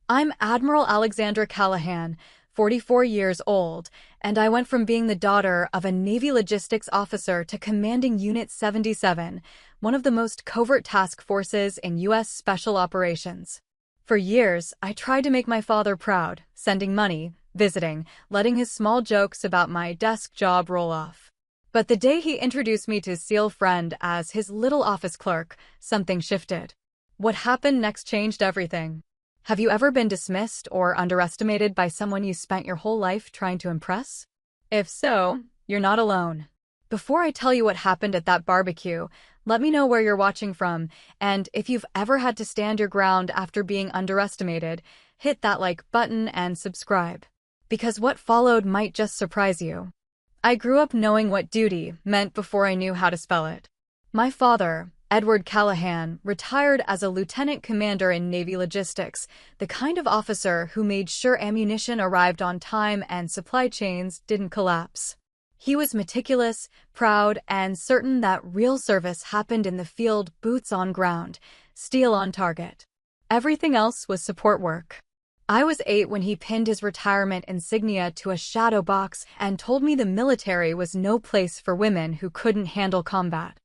I'm Admiral Alexandra Callahan, 44 years old, and I went from being the daughter of a Navy logistics officer to commanding Unit 77, one of the most covert task forces in U.S. Special Operations. For years, I tried to make my father proud, sending money, visiting, letting his small jokes about my desk job roll off. But the day he introduced me to his SEAL friend as his little office clerk, something shifted. What happened next changed everything. Have you ever been dismissed or underestimated by someone you spent your whole life trying to impress? If so, you're not alone. Before I tell you what happened at that barbecue, let me know where you're watching from, and if you've ever had to stand your ground after being underestimated, hit that like button and subscribe. Because what followed might just surprise you. I grew up knowing what duty meant before I knew how to spell it. My father, Edward Callahan, retired as a lieutenant commander in Navy logistics, the kind of officer who made sure ammunition arrived on time and supply chains didn't collapse. He was meticulous, proud, and certain that real service happened in the field, boots on ground, steel on target. Everything else was support work. I was 8 when he pinned his retirement insignia to a shadow box and told me the military was no place for women who couldn't handle combat.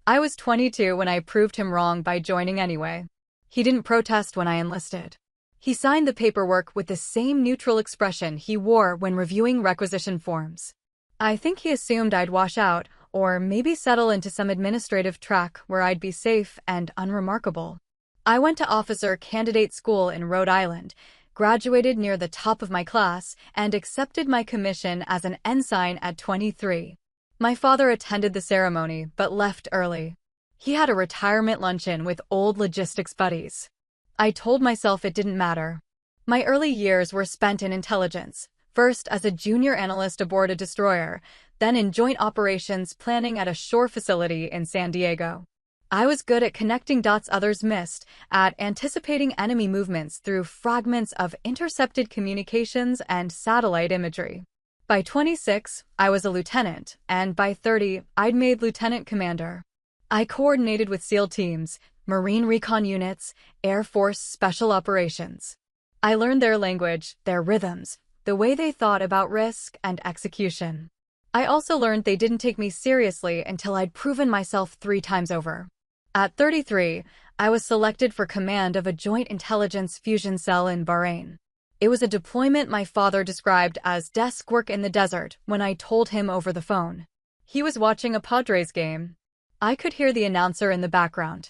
I was 22 when I proved him wrong by joining anyway. He didn't protest when I enlisted. He signed the paperwork with the same neutral expression he wore when reviewing requisition forms. I think he assumed I'd wash out, or maybe settle into some administrative track where I'd be safe and unremarkable. I went to officer candidate school in Rhode Island, graduated near the top of my class, and accepted my commission as an ensign at 23. My father attended the ceremony but left early. He had a retirement luncheon with old logistics buddies. I told myself it didn't matter. My early years were spent in intelligence, first as a junior analyst aboard a destroyer, then in joint operations planning at a shore facility in San Diego. I was good at connecting dots others missed, at anticipating enemy movements through fragments of intercepted communications and satellite imagery. By 26, I was a lieutenant, and by 30, I'd made lieutenant commander. I coordinated with SEAL teams, Marine recon units, Air Force special operations. I learned their language, their rhythms, the way they thought about risk and execution. I also learned they didn't take me seriously until I'd proven myself 3 times over. At 33, I was selected for command of a joint intelligence fusion cell in Bahrain. It was a deployment my father described as desk work in the desert when I told him over the phone. He was watching a Padres game. I could hear the announcer in the background.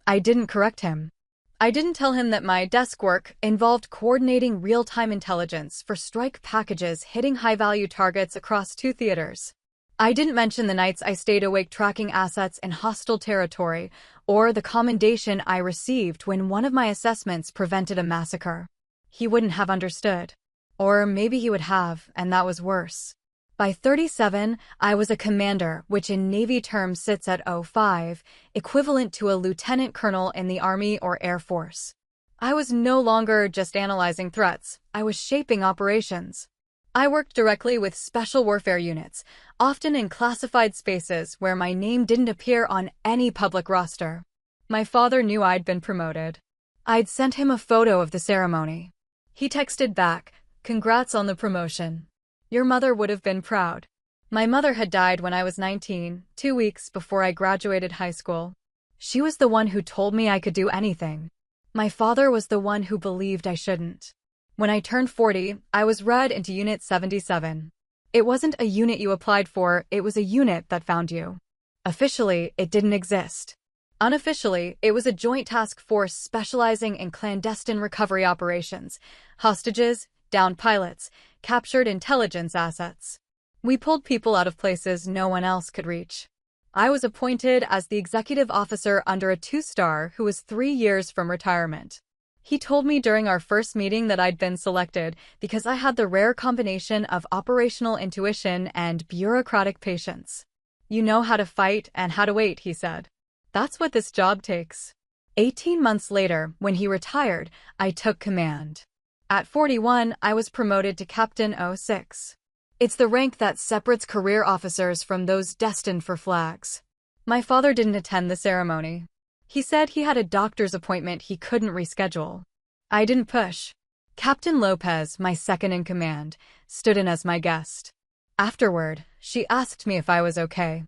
I didn't correct him. I didn't tell him that my desk work involved coordinating real-time intelligence for strike packages hitting high-value targets across 2 theaters. I didn't mention the nights I stayed awake tracking assets in hostile territory, or the commendation I received when one of my assessments prevented a massacre. He wouldn't have understood. Or maybe he would have, and that was worse. By 37, I was a commander, which in Navy terms sits at 05, equivalent to a lieutenant colonel in the Army or Air Force. I was no longer just analyzing threats, I was shaping operations. I worked directly with special warfare units, often in classified spaces where my name didn't appear on any public roster. My father knew I'd been promoted. I'd sent him a photo of the ceremony. He texted back, "Congrats on the promotion. Your mother would have been proud." My mother had died when I was 19, 2 weeks before I graduated high school. She was the one who told me I could do anything. My father was the one who believed I shouldn't. When I turned 40, I was read into Unit 77. It wasn't a unit you applied for, it was a unit that found you. Officially, it didn't exist. Unofficially, it was a joint task force specializing in clandestine recovery operations, hostages, downed pilots, captured intelligence assets. We pulled people out of places no one else could reach. I was appointed as the executive officer under a 2-star who was 3 years from retirement. He told me during our first meeting that I'd been selected because I had the rare combination of operational intuition and bureaucratic patience. You know how to fight and how to wait, he said. That's what this job takes. 18 months later, when he retired, I took command. At 41, I was promoted to Captain 06. It's the rank that separates career officers from those destined for flags. My father didn't attend the ceremony. He said he had a doctor's appointment he couldn't reschedule. I didn't push. Captain Lopez, my second in command, stood in as my guest. Afterward, she asked me if I was okay.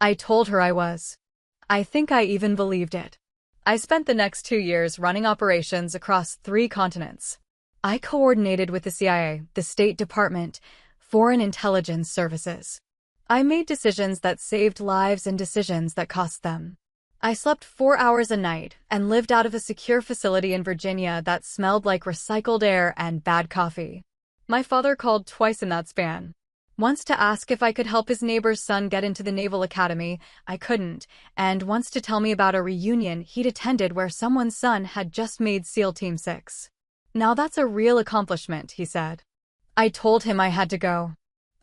I told her I was. I think I even believed it. I spent the next 2 years running operations across 3 continents. I coordinated with the CIA, the State Department, Foreign Intelligence Services. I made decisions that saved lives and decisions that cost them. I slept 4 hours a night and lived out of a secure facility in Virginia that smelled like recycled air and bad coffee. My father called twice in that span. Once to ask if I could help his neighbor's son get into the Naval Academy, I couldn't, and once to tell me about a reunion he'd attended where someone's son had just made SEAL Team 6. Now that's a real accomplishment, he said. I told him I had to go.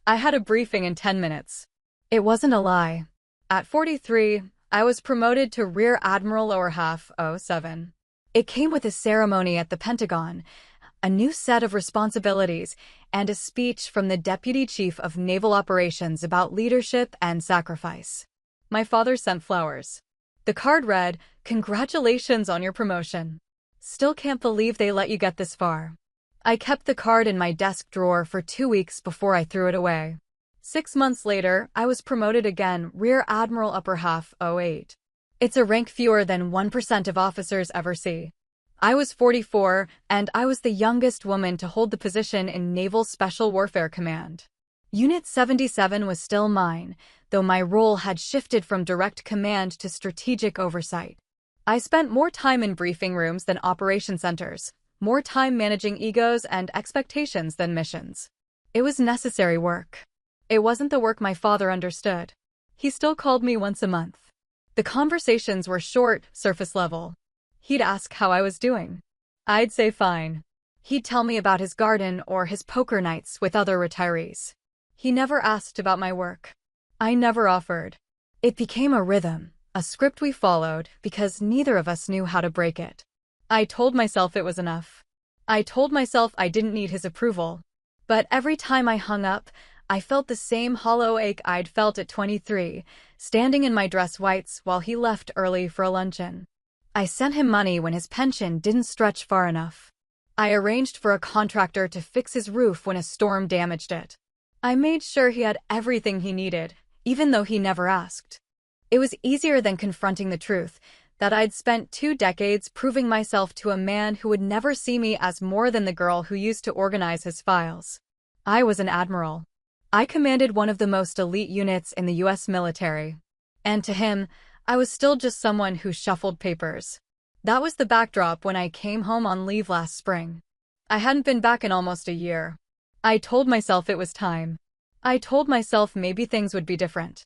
I had a briefing in 10 minutes. It wasn't a lie. At 43, I was promoted to Rear Admiral Lower Half 07. It came with a ceremony at the Pentagon, a new set of responsibilities, and a speech from the Deputy Chief of Naval Operations about leadership and sacrifice. My father sent flowers. The card read, "Congratulations on your promotion. Still can't believe they let you get this far." I kept the card in my desk drawer for 2 weeks before I threw it away. 6 months later, I was promoted again, Rear Admiral Upper Half 08. It's a rank fewer than 1% of officers ever see. I was 44, and I was the youngest woman to hold the position in Naval Special Warfare Command. Unit 77 was still mine, though my role had shifted from direct command to strategic oversight. I spent more time in briefing rooms than operation centers, more time managing egos and expectations than missions. It was necessary work. It wasn't the work my father understood. He still called me once a month. The conversations were short, surface level. He'd ask how I was doing. I'd say fine. He'd tell me about his garden or his poker nights with other retirees. He never asked about my work. I never offered. It became a rhythm, a script we followed because neither of us knew how to break it. I told myself it was enough. I told myself I didn't need his approval. But every time I hung up, I felt the same hollow ache I'd felt at 23, standing in my dress whites while he left early for a luncheon. I sent him money when his pension didn't stretch far enough. I arranged for a contractor to fix his roof when a storm damaged it. I made sure he had everything he needed, even though he never asked. It was easier than confronting the truth that I'd spent 2 decades proving myself to a man who would never see me as more than the girl who used to organize his files. I was an admiral. I commanded one of the most elite units in the U.S. military. And to him, I was still just someone who shuffled papers. That was the backdrop when I came home on leave last spring. I hadn't been back in almost a year. I told myself it was time. I told myself maybe things would be different.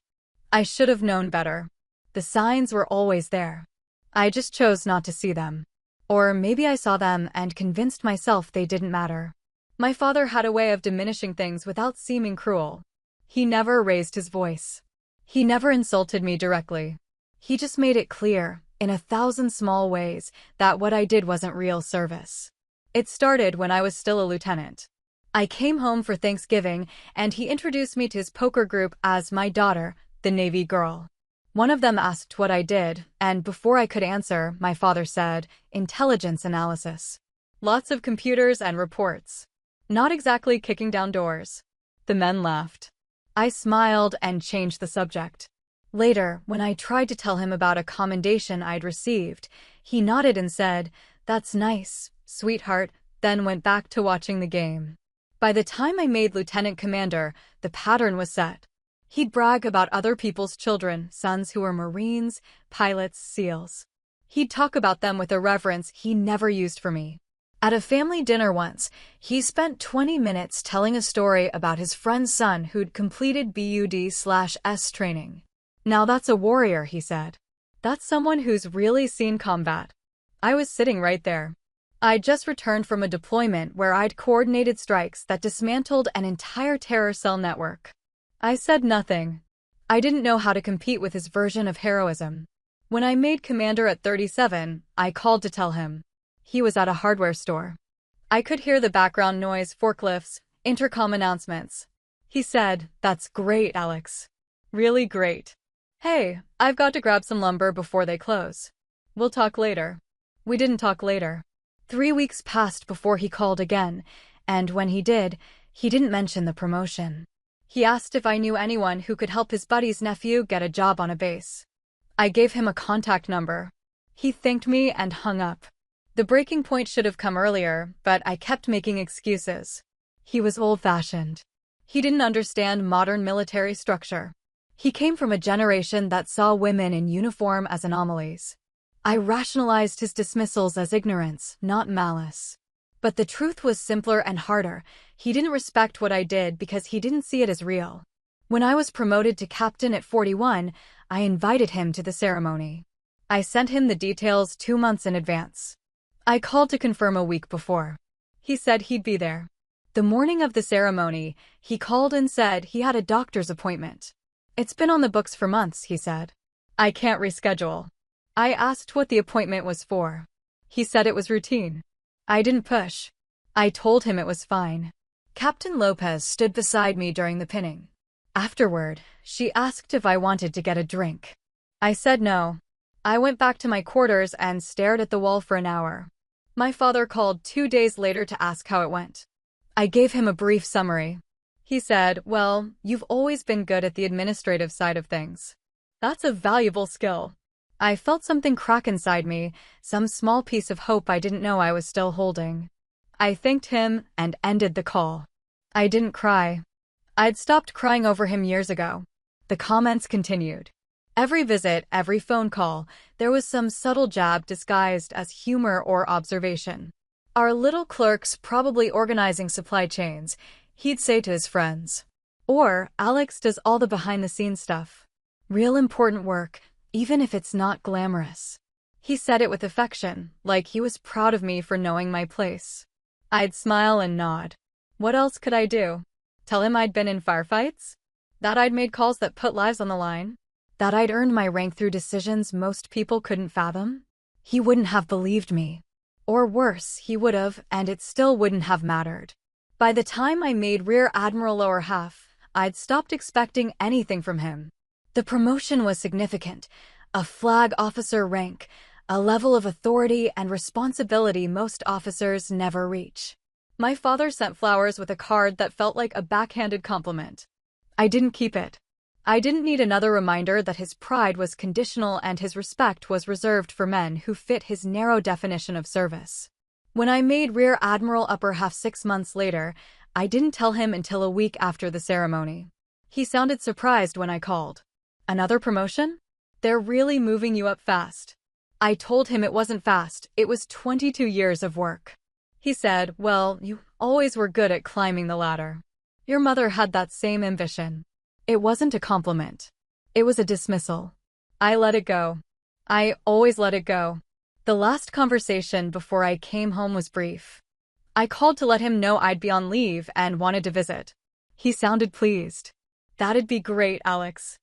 I should have known better. The signs were always there. I just chose not to see them. Or maybe I saw them and convinced myself they didn't matter. My father had a way of diminishing things without seeming cruel. He never raised his voice. He never insulted me directly. He just made it clear, in 1,000 small ways, that what I did wasn't real service. It started when I was still a lieutenant. I came home for Thanksgiving, and he introduced me to his poker group as my daughter, the Navy girl. One of them asked what I did, and before I could answer, my father said, "Intelligence analysis. Lots of computers and reports. Not exactly kicking down doors." The men laughed. I smiled and changed the subject. Later, when I tried to tell him about a commendation I'd received, he nodded and said, "That's nice, sweetheart," then went back to watching the game. By the time I made lieutenant commander, the pattern was set. He'd brag about other people's children, sons who were Marines, pilots, SEALs. He'd talk about them with a reverence he never used for me. At a family dinner once, he spent 20 minutes telling a story about his friend's son who'd completed BUD/S training. "Now that's a warrior," he said. "That's someone who's really seen combat." I was sitting right there. I'd just returned from a deployment where I'd coordinated strikes that dismantled an entire terror cell network. I said nothing. I didn't know how to compete with his version of heroism. When I made commander at 37, I called to tell him. He was at a hardware store. I could hear the background noise, forklifts, intercom announcements. He said, "That's great, Alex. Really great. Hey, I've got to grab some lumber before they close. We'll talk later." We didn't talk later. 3 weeks passed before he called again, and when he did, he didn't mention the promotion. He asked if I knew anyone who could help his buddy's nephew get a job on a base. I gave him a contact number. He thanked me and hung up. The breaking point should have come earlier, but I kept making excuses. He was old-fashioned. He didn't understand modern military structure. He came from a generation that saw women in uniform as anomalies. I rationalized his dismissals as ignorance, not malice. But the truth was simpler and harder. He didn't respect what I did because he didn't see it as real. When I was promoted to captain at 41, I invited him to the ceremony. I sent him the details 2 months in advance. I called to confirm a week before. He said he'd be there. The morning of the ceremony, he called and said he had a doctor's appointment. It's been on the books for months, he said. I can't reschedule. I asked what the appointment was for. He said it was routine. I didn't push. I told him it was fine. Captain Lopez stood beside me during the pinning. Afterward, she asked if I wanted to get a drink. I said no. I went back to my quarters and stared at the wall for an hour. My father called 2 days later to ask how it went. I gave him a brief summary. He said, "Well, you've always been good at the administrative side of things. That's a valuable skill." I felt something crack inside me, some small piece of hope I didn't know I was still holding. I thanked him and ended the call. I didn't cry. I'd stopped crying over him years ago. The comments continued. Every visit, every phone call, there was some subtle jab disguised as humor or observation. Our little clerk's probably organizing supply chains, he'd say to his friends. Or, Alex does all the behind-the-scenes stuff. Real important work, even if it's not glamorous. He said it with affection, like he was proud of me for knowing my place. I'd smile and nod. What else could I do? Tell him I'd been in firefights? That I'd made calls that put lives on the line? That I'd earned my rank through decisions most people couldn't fathom? He wouldn't have believed me. Or worse, he would have, and it still wouldn't have mattered. By the time I made Rear Admiral lower half, I'd stopped expecting anything from him. The promotion was significant, a flag officer rank, a level of authority and responsibility most officers never reach. My father sent flowers with a card that felt like a backhanded compliment. I didn't keep it. I didn't need another reminder that his pride was conditional and his respect was reserved for men who fit his narrow definition of service. When I made Rear Admiral upper half 6 months later, I didn't tell him until a week after the ceremony. He sounded surprised when I called. Another promotion? They're really moving you up fast. I told him it wasn't fast, it was 22 years of work. He said, "Well, you always were good at climbing the ladder. Your mother had that same ambition." It wasn't a compliment. It was a dismissal. I let it go. I always let it go. The last conversation before I came home was brief. I called to let him know I'd be on leave and wanted to visit. He sounded pleased. "That'd be great, Alex.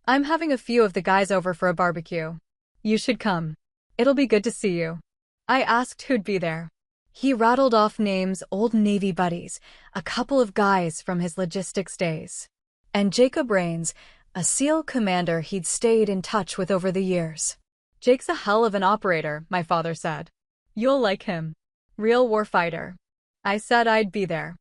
I'm having a few of the guys over for a barbecue. You should come. It'll be good to see you." I asked who'd be there. He rattled off names, old Navy buddies, a couple of guys from his logistics days. And Jacob Rains, a SEAL commander he'd stayed in touch with over the years. "Jake's a hell of an operator," my father said. "You'll like him. Real warfighter." I said I'd be there.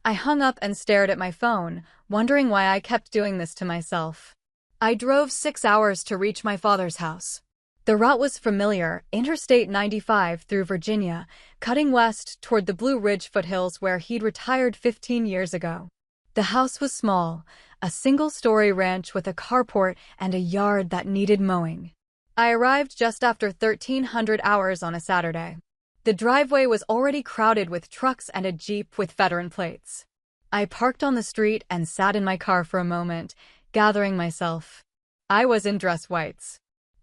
I hung up and stared at my phone, wondering why I kept doing this to myself. I drove 6 hours to reach my father's house. The route was familiar, Interstate 95 through Virginia, cutting west toward the Blue Ridge foothills where he'd retired 15 years ago. The house was small, a single-story ranch with a carport and a yard that needed mowing. I arrived just after 1,300 hours on a Saturday. The driveway was already crowded with trucks and a Jeep with veteran plates. I parked on the street and sat in my car for a moment, gathering myself. I was in dress whites.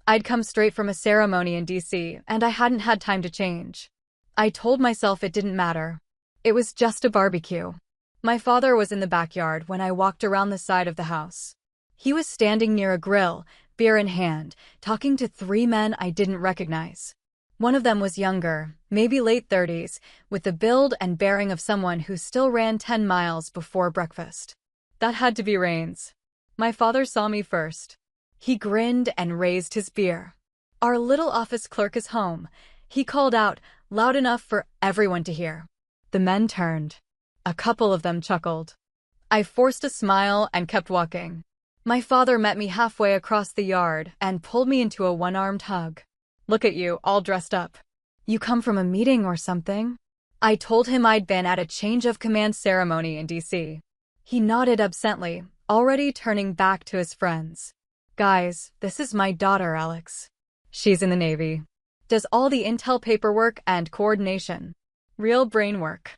I'd come straight from a ceremony in D.C., and I hadn't had time to change. I told myself it didn't matter. It was just a barbecue. My father was in the backyard when I walked around the side of the house. He was standing near a grill, beer in hand, talking to 3 men I didn't recognize. One of them was younger, maybe late 30s, with the build and bearing of someone who still ran 10 miles before breakfast. That had to be Rains. My father saw me first. He grinned and raised his beer. "Our little office clerk is home," he called out, loud enough for everyone to hear. The men turned. A couple of them chuckled. I forced a smile and kept walking. My father met me halfway across the yard and pulled me into a one-armed hug. Look at you, all dressed up. You come from a meeting or something? I told him I'd been at a change of command ceremony in D.C. He nodded absently, already turning back to his friends. Guys, this is my daughter, Alex. She's in the Navy. Does all the intel paperwork and coordination. Real brain work.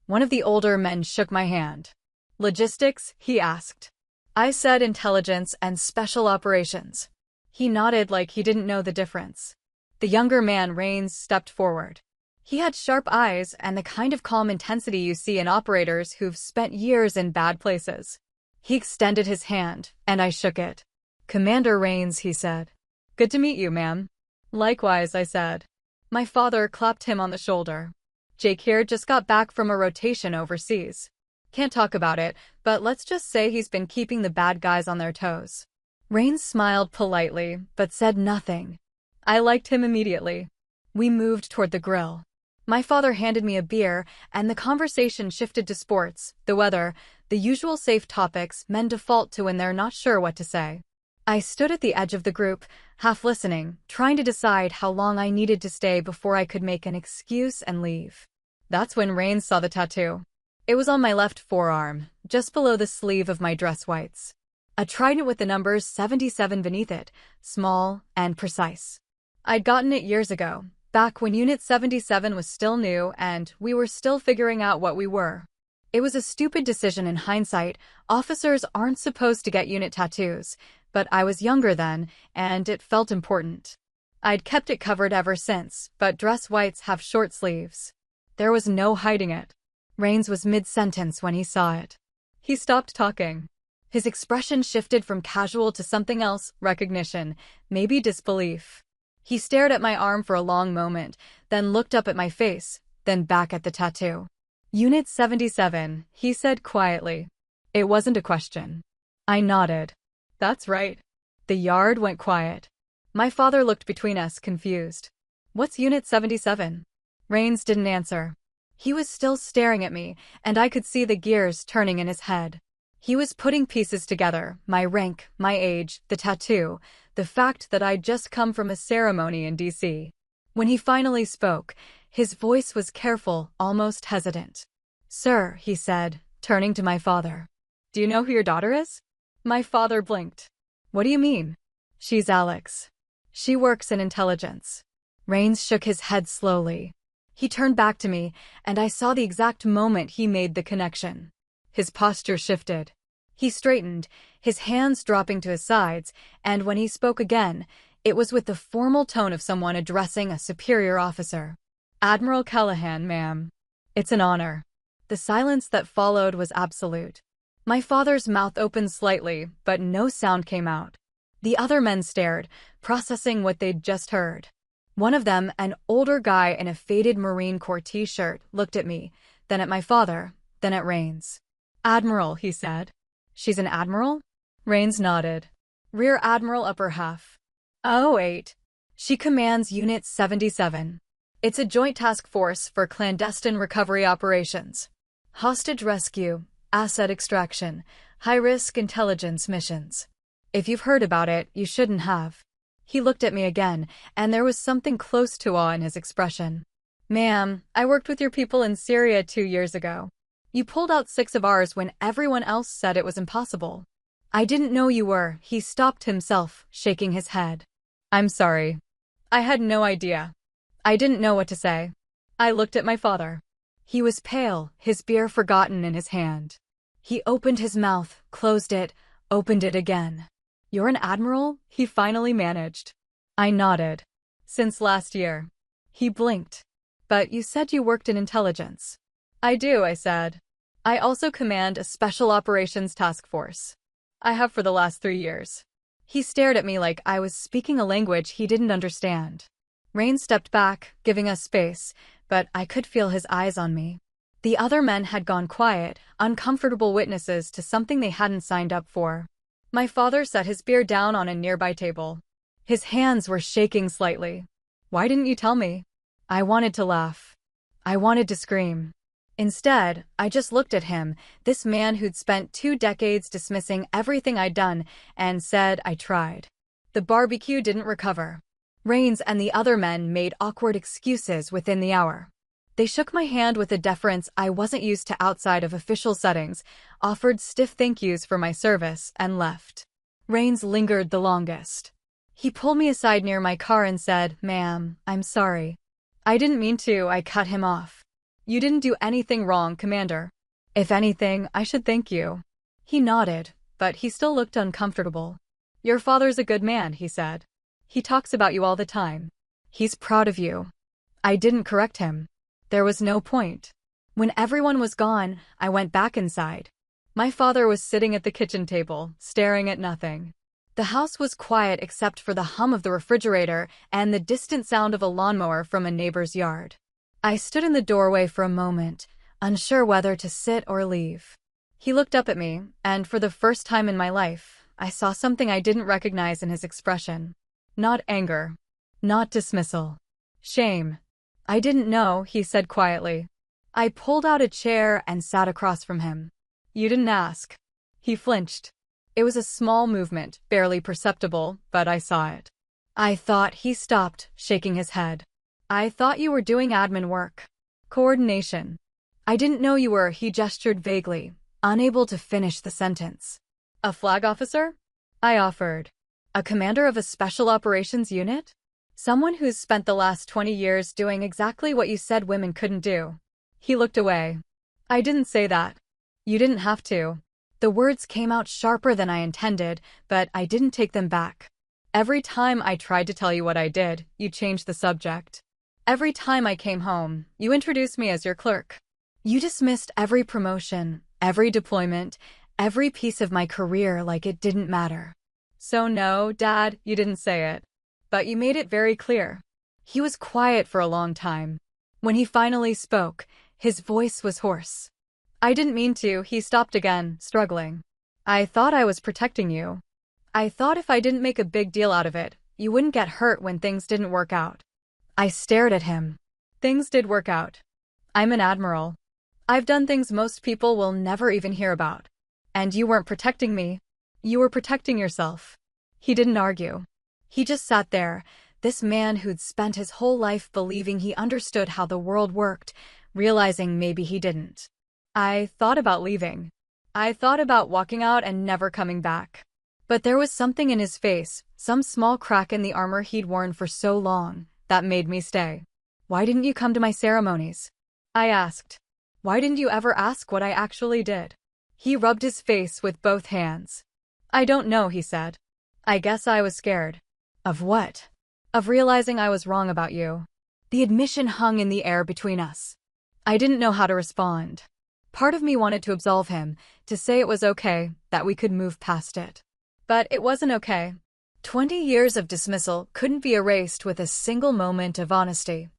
One of the older men shook my hand. Logistics? He asked. I said intelligence and special operations. He nodded like he didn't know the difference. The younger man, Rains, stepped forward. He had sharp eyes and the kind of calm intensity you see in operators who've spent years in bad places. He extended his hand, and I shook it. Commander Rains, he said. Good to meet you, ma'am. Likewise, I said. My father clapped him on the shoulder. Jake here just got back from a rotation overseas. Can't talk about it, but let's just say he's been keeping the bad guys on their toes. Rains smiled politely, but said nothing. I liked him immediately. We moved toward the grill. My father handed me a beer, and the conversation shifted to sports, the weather, the usual safe topics men default to when they're not sure what to say. I stood at the edge of the group, half listening, trying to decide how long I needed to stay before I could make an excuse and leave. That's when Rains saw the tattoo. It was on my left forearm, just below the sleeve of my dress whites. A trident with the numbers 77 beneath it, small and precise. I'd gotten it years ago, back when Unit 77 was still new and we were still figuring out what we were. It was a stupid decision in hindsight. Officers aren't supposed to get unit tattoos, but I was younger then, and it felt important. I'd kept it covered ever since, but dress whites have short sleeves. There was no hiding it. Rains was mid-sentence when he saw it. He stopped talking. His expression shifted from casual to something else, recognition, maybe disbelief. He stared at my arm for a long moment, then looked up at my face, then back at the tattoo. Unit 77, he said quietly. It wasn't a question. I nodded. That's right. The yard went quiet. My father looked between us, confused. What's Unit 77? Rains didn't answer. He was still staring at me, and I could see the gears turning in his head. He was putting pieces together, my rank, my age, the tattoo, the fact that I'd just come from a ceremony in D.C. When he finally spoke, his voice was careful, almost hesitant. Sir, he said, turning to my father. Do you know who your daughter is? My father blinked. What do you mean? She's Alex. She works in intelligence. Rains shook his head slowly. He turned back to me, and I saw the exact moment he made the connection. His posture shifted. He straightened, his hands dropping to his sides, and when he spoke again, it was with the formal tone of someone addressing a superior officer. Admiral Callahan, ma'am. It's an honor. The silence that followed was absolute. My father's mouth opened slightly, but no sound came out. The other men stared, processing what they'd just heard. One of them, an older guy in a faded Marine Corps t-shirt, looked at me, then at my father, then at Rains. Admiral, he said. She's an admiral? Rains nodded. Rear Admiral upper half. Oh, 8. She commands Unit 77. It's a joint task force for clandestine recovery operations. Hostage rescue, asset extraction, high-risk intelligence missions. If you've heard about it, you shouldn't have. He looked at me again, and there was something close to awe in his expression. Ma'am, I worked with your people in Syria 2 years ago. You pulled out 6 of ours when everyone else said it was impossible. I didn't know you were. He stopped himself, shaking his head. I'm sorry. I had no idea. I didn't know what to say. I looked at my father. He was pale, his beer forgotten in his hand. He opened his mouth, closed it, opened it again. You're an admiral? He finally managed. I nodded. Since last year. He blinked. But you said you worked in intelligence. I do, I said. I also command a special operations task force. I have for the last 3 years. He stared at me like I was speaking a language he didn't understand. Rain stepped back, giving us space, but I could feel his eyes on me. The other men had gone quiet, uncomfortable witnesses to something they hadn't signed up for. My father set his beer down on a nearby table. His hands were shaking slightly. Why didn't you tell me? I wanted to laugh. I wanted to scream. Instead, I just looked at him, this man who'd spent 2 decades dismissing everything I'd done, and said I tried. The barbecue didn't recover. Rains and the other men made awkward excuses within the hour. They shook my hand with a deference I wasn't used to outside of official settings, offered stiff thank yous for my service, and left. Rains lingered the longest. He pulled me aside near my car and said, "Ma'am, I'm sorry." "I didn't mean to," I cut him off. "You didn't do anything wrong, Commander. If anything, I should thank you." He nodded, but he still looked uncomfortable. "Your father's a good man," he said. "He talks about you all the time. He's proud of you." I didn't correct him. There was no point. When everyone was gone, I went back inside. My father was sitting at the kitchen table, staring at nothing. The house was quiet except for the hum of the refrigerator and the distant sound of a lawnmower from a neighbor's yard. I stood in the doorway for a moment, unsure whether to sit or leave. He looked up at me, and for the first time in my life, I saw something I didn't recognize in his expression. Not anger. Not dismissal. Shame. "I didn't know," he said quietly. I pulled out a chair and sat across from him. "You didn't ask." He flinched. It was a small movement, barely perceptible, but I saw it. "I thought," he stopped, shaking his head. "I thought you were doing admin work. Coordination." "I didn't know you were," he gestured vaguely, unable to finish the sentence. "A flag officer?" I offered. "A commander of a special operations unit? Someone who's spent the last 20 years doing exactly what you said women couldn't do." He looked away. "I didn't say that. You didn't have to." The words came out sharper than I intended, but I didn't take them back. "Every time I tried to tell you what I did, you changed the subject. Every time I came home, you introduced me as your clerk. You dismissed every promotion, every deployment, every piece of my career like it didn't matter. So no, Dad, you didn't say it. But you made it very clear." He was quiet for a long time. When he finally spoke, his voice was hoarse. "I didn't mean to," he stopped again, struggling. "I thought I was protecting you. I thought if I didn't make a big deal out of it, you wouldn't get hurt when things didn't work out." I stared at him. Things did work out. I'm an admiral. I've done things most people will never even hear about. And you weren't protecting me. You were protecting yourself. He didn't argue. He just sat there, this man who'd spent his whole life believing he understood how the world worked, realizing maybe he didn't. I thought about leaving. I thought about walking out and never coming back. But there was something in his face, some small crack in the armor he'd worn for so long, that made me stay. "Why didn't you come to my ceremonies?" I asked. "Why didn't you ever ask what I actually did?" He rubbed his face with both hands. "I don't know," he said. "I guess I was scared." "Of what?" "Of realizing I was wrong about you." The admission hung in the air between us. I didn't know how to respond. Part of me wanted to absolve him, to say it was okay, that we could move past it. But it wasn't okay. 20 years of dismissal couldn't be erased with a single moment of honesty.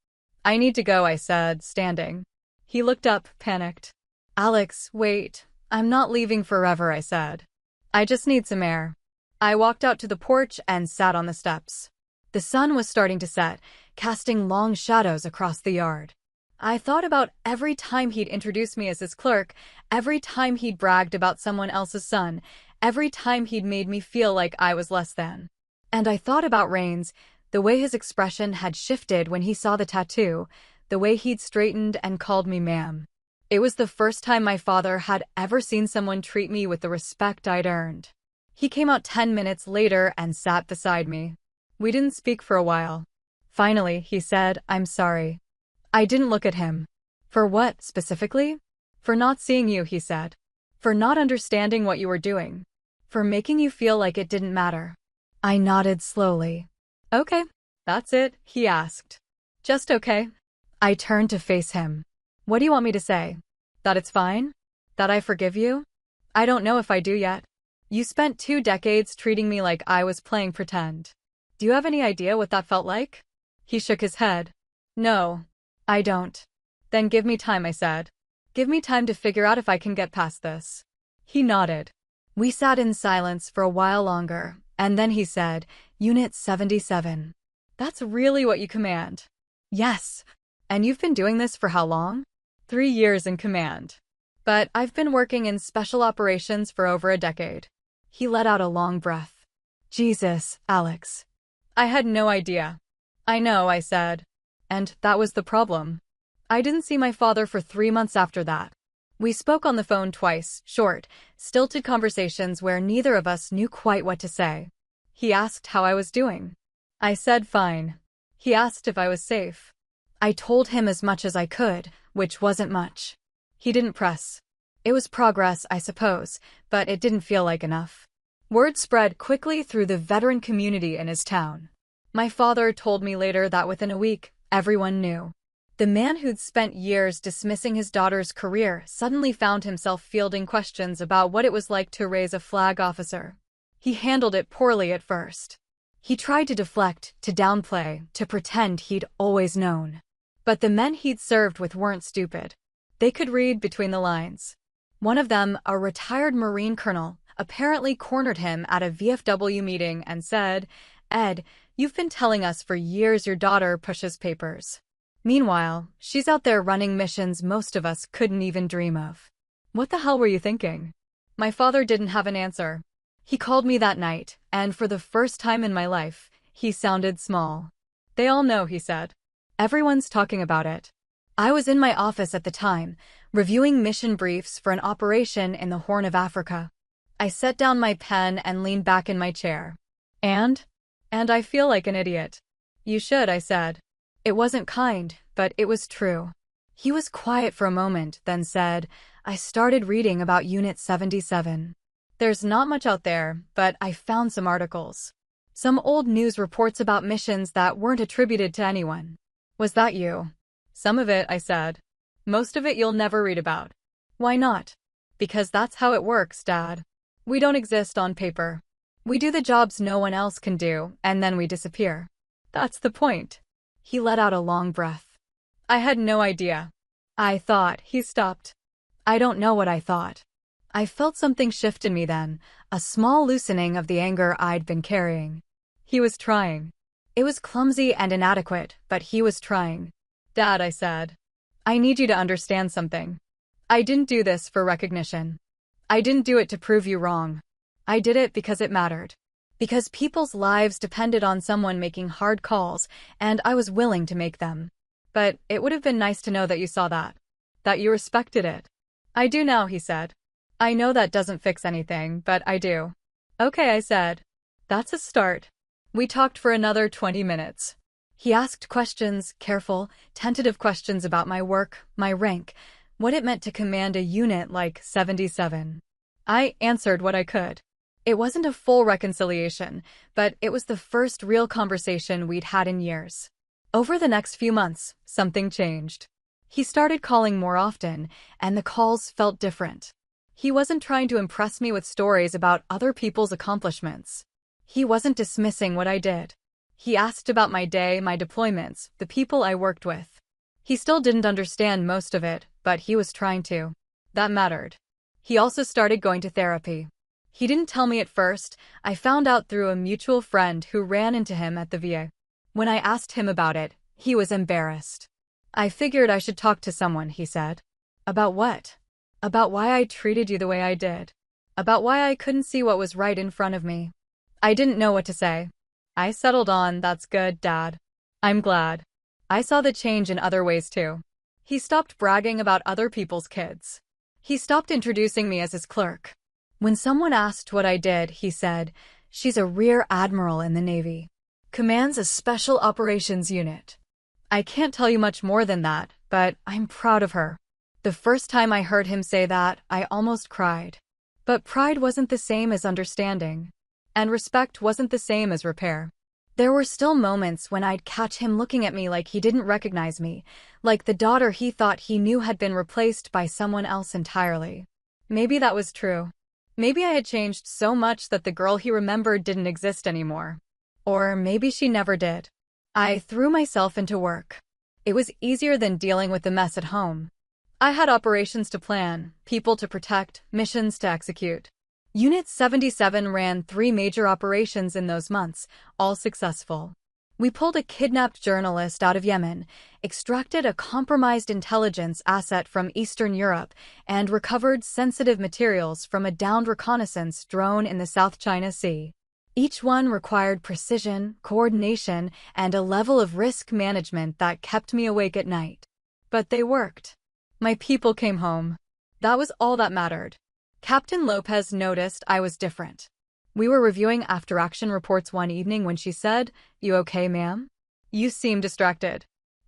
"I need to go," I said, standing. He looked up, panicked. "Alex, wait. I'm not leaving forever," I said. "I just need some air." I walked out to the porch and sat on the steps. The sun was starting to set, casting long shadows across the yard. I thought about every time he'd introduced me as his clerk, every time he'd bragged about someone else's son, every time he'd made me feel like I was less than. And I thought about Rains, the way his expression had shifted when he saw the tattoo, the way he'd straightened and called me ma'am. It was the first time my father had ever seen someone treat me with the respect I'd earned. He came out 10 minutes later and sat beside me. We didn't speak for a while. Finally, he said, "I'm sorry." I didn't look at him. "For what, specifically?" "For not seeing you," he said. "For not understanding what you were doing. For making you feel like it didn't matter." I nodded slowly. "Okay, that's it?" he asked. "Just okay?" I turned to face him. "What do you want me to say? That it's fine? That I forgive you? I don't know if I do yet. You spent 2 decades treating me like I was playing pretend. Do you have any idea what that felt like?" He shook his head. "No, I don't." "Then give me time," I said. "Give me time to figure out if I can get past this." He nodded. We sat in silence for a while longer, and then he said, "Unit 77. That's really what you command?" "Yes." And you've been doing this for how long? 3 years in command. But I've been working in special operations for over a decade. He let out a long breath. Jesus, Alex. I had no idea. I know, I said. And that was the problem. I didn't see my father for 3 months after that. We spoke on the phone twice, short, stilted conversations where neither of us knew quite what to say. He asked how I was doing. I said fine. He asked if I was safe. I told him as much as I could, which wasn't much. He didn't press. It was progress, I suppose, but it didn't feel like enough. Word spread quickly through the veteran community in his town. My father told me later that within a week, everyone knew. The man who'd spent years dismissing his daughter's career suddenly found himself fielding questions about what it was like to raise a flag officer. He handled it poorly at first. He tried to deflect, to downplay, to pretend he'd always known. But the men he'd served with weren't stupid. They could read between the lines. One of them, a retired Marine colonel, apparently cornered him at a VFW meeting and said, "Ed, you've been telling us for years your daughter pushes papers. Meanwhile, she's out there running missions most of us couldn't even dream of. What the hell were you thinking?" My father didn't have an answer. He called me that night, and for the first time in my life, he sounded small. "They all know," he said. "Everyone's talking about it." I was in my office at the time, reviewing mission briefs for an operation in the Horn of Africa. I set down my pen and leaned back in my chair. And I feel like an idiot." "You should," I said. It wasn't kind, but it was true. He was quiet for a moment, then said, "I started reading about Unit 77. There's not much out there, but I found some articles. Some old news reports about missions that weren't attributed to anyone." "Was that you?" "Some of it," I said. "Most of it you'll never read about." "Why not?" "Because that's how it works, Dad. We don't exist on paper. We do the jobs no one else can do, and then we disappear. That's the point." He let out a long breath. I had no idea. I thought. He stopped. I don't know what I thought. I felt something shift in me then, a small loosening of the anger I'd been carrying. He was trying. It was clumsy and inadequate, but he was trying. "Dad," I said, "I need you to understand something. I didn't do this for recognition. I didn't do it to prove you wrong. I did it because it mattered. Because people's lives depended on someone making hard calls, and I was willing to make them. But it would have been nice to know that you saw that. That you respected it." "I do now," he said. "I know that doesn't fix anything, but I do." "Okay," I said. "That's a start." We talked for another 20 minutes. He asked questions, careful, tentative questions about my work, my rank, what it meant to command a unit like 77. I answered what I could. It wasn't a full reconciliation, but it was the first real conversation we'd had in years. Over the next few months, something changed. He started calling more often, and the calls felt different. He wasn't trying to impress me with stories about other people's accomplishments. He wasn't dismissing what I did. He asked about my day, my deployments, the people I worked with. He still didn't understand most of it, but he was trying to. That mattered. He also started going to therapy. He didn't tell me at first. I found out through a mutual friend who ran into him at the VA. When I asked him about it, he was embarrassed. "I figured I should talk to someone," he said. "About what?" "About why I treated you the way I did. About why I couldn't see what was right in front of me." I didn't know what to say. I settled on, "That's good, Dad. I'm glad." I saw the change in other ways too. He stopped bragging about other people's kids. He stopped introducing me as his clerk. When someone asked what I did, he said, "She's a rear admiral in the Navy. Commands a special operations unit." I can't tell you much more than that, but I'm proud of her. The first time I heard him say that, I almost cried. But pride wasn't the same as understanding. And respect wasn't the same as repair. There were still moments when I'd catch him looking at me like he didn't recognize me, like the daughter he thought he knew had been replaced by someone else entirely. Maybe that was true. Maybe I had changed so much that the girl he remembered didn't exist anymore. Or maybe she never did. I threw myself into work. It was easier than dealing with the mess at home. I had operations to plan, people to protect, missions to execute. Unit 77 ran 3 major operations in those months, all successful. We pulled a kidnapped journalist out of Yemen, extracted a compromised intelligence asset from Eastern Europe, and recovered sensitive materials from a downed reconnaissance drone in the South China Sea. Each one required precision, coordination, and a level of risk management that kept me awake at night. But they worked. My people came home. That was all that mattered. Captain Lopez noticed I was different. We were reviewing after-action reports one evening when she said, "You okay, ma'am? You seem distracted."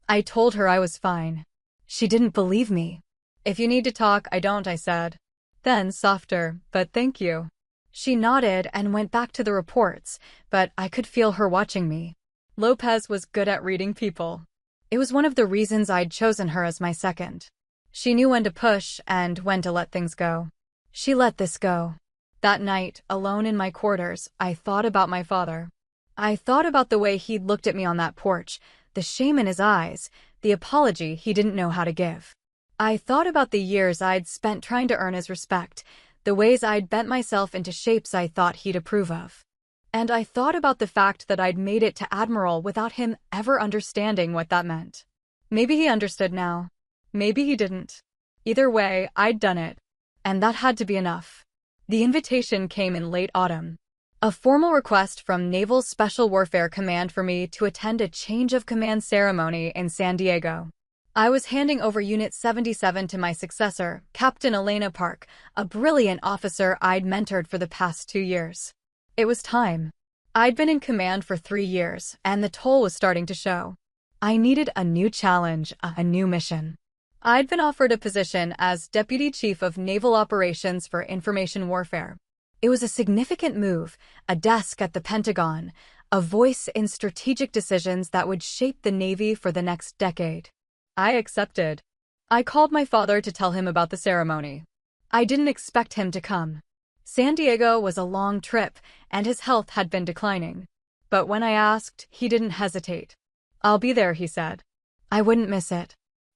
I told her I was fine. She didn't believe me. "If you need to talk, I don't," I said. Then, softer, "But thank you." She nodded and went back to the reports, but I could feel her watching me. Lopez was good at reading people. It was one of the reasons I'd chosen her as my second. She knew when to push and when to let things go. She let this go. That night, alone in my quarters, I thought about my father. I thought about the way he'd looked at me on that porch, the shame in his eyes, the apology he didn't know how to give. I thought about the years I'd spent trying to earn his respect, the ways I'd bent myself into shapes I thought he'd approve of. And I thought about the fact that I'd made it to Admiral without him ever understanding what that meant. Maybe he understood now. Maybe he didn't. Either way, I'd done it. And that had to be enough. The invitation came in late autumn. A formal request from Naval Special Warfare Command for me to attend a change of command ceremony in San Diego. I was handing over Unit 77 to my successor, Captain Elena Park, a brilliant officer I'd mentored for the past 2 years. It was time. I'd been in command for 3 years, and the toll was starting to show. I needed a new challenge, a new mission. I'd been offered a position as Deputy Chief of Naval Operations for Information Warfare. It was a significant move, a desk at the Pentagon, a voice in strategic decisions that would shape the Navy for the next decade. I accepted. I called my father to tell him about the ceremony. I didn't expect him to come. San Diego was a long trip, and his health had been declining. But when I asked, he didn't hesitate. "I'll be there," he said. I wouldn't miss it.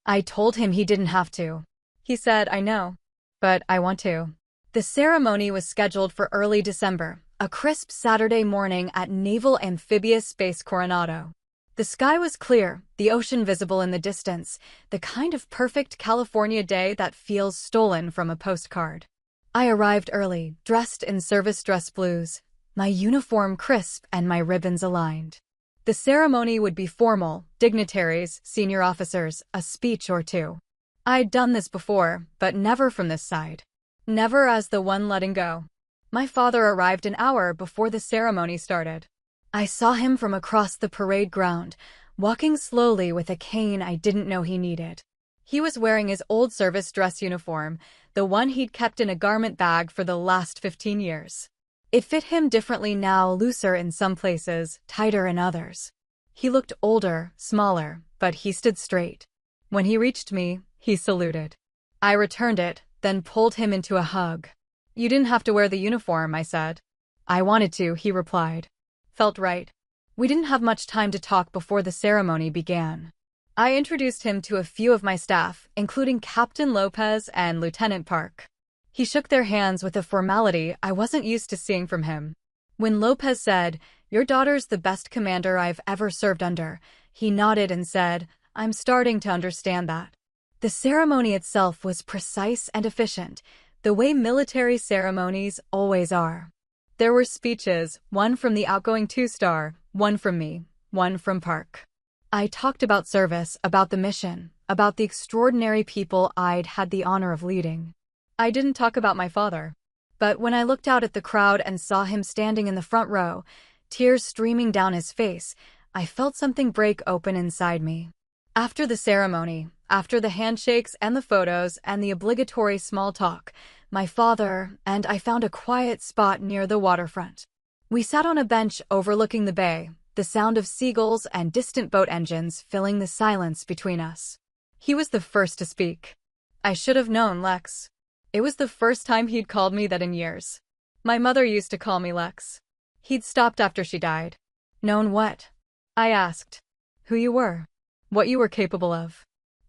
I told him he didn't have to. He said, "I know, but I want to." The ceremony was scheduled for early December, a crisp Saturday morning at Naval Amphibious Base Coronado. The sky was clear, the ocean visible in the distance, the kind of perfect California day that feels stolen from a postcard. I arrived early, dressed in service dress blues, my uniform crisp and my ribbons aligned. The ceremony would be formal, dignitaries, senior officers, a speech or two. I'd done this before, but never from this side. Never as the one letting go. My father arrived an hour before the ceremony started. I saw him from across the parade ground, walking slowly with a cane I didn't know he needed. He was wearing his old service dress uniform, the one he'd kept in a garment bag for the last 15 years. It fit him differently now, looser in some places, tighter in others. He looked older, smaller, but he stood straight. When he reached me, he saluted. I returned it, then pulled him into a hug. "You didn't have to wear the uniform," I said. "I wanted to," he replied. Felt right. We didn't have much time to talk before the ceremony began. I introduced him to a few of my staff, including Captain Lopez and Lieutenant Park. He shook their hands with a formality I wasn't used to seeing from him. When Lopez said, "Your daughter's the best commander I've ever served under," he nodded and said, "I'm starting to understand that." The ceremony itself was precise and efficient, the way military ceremonies always are. There were speeches, one from the outgoing 2-star, one from me, one from Park. I talked about service, about the mission, about the extraordinary people I'd had the honor of leading. I didn't talk about my father. But when I looked out at the crowd and saw him standing in the front row, tears streaming down his face, I felt something break open inside me. After the ceremony, after the handshakes and the photos and the obligatory small talk, my father and I found a quiet spot near the waterfront. We sat on a bench overlooking the bay, the sound of seagulls and distant boat engines filling the silence between us. He was the first to speak. I should have known Lex. It was the first time he'd called me that in years. My mother used to call me Lex. He'd stopped after she died. "Known what?" I asked. "Who you were. What you were capable of."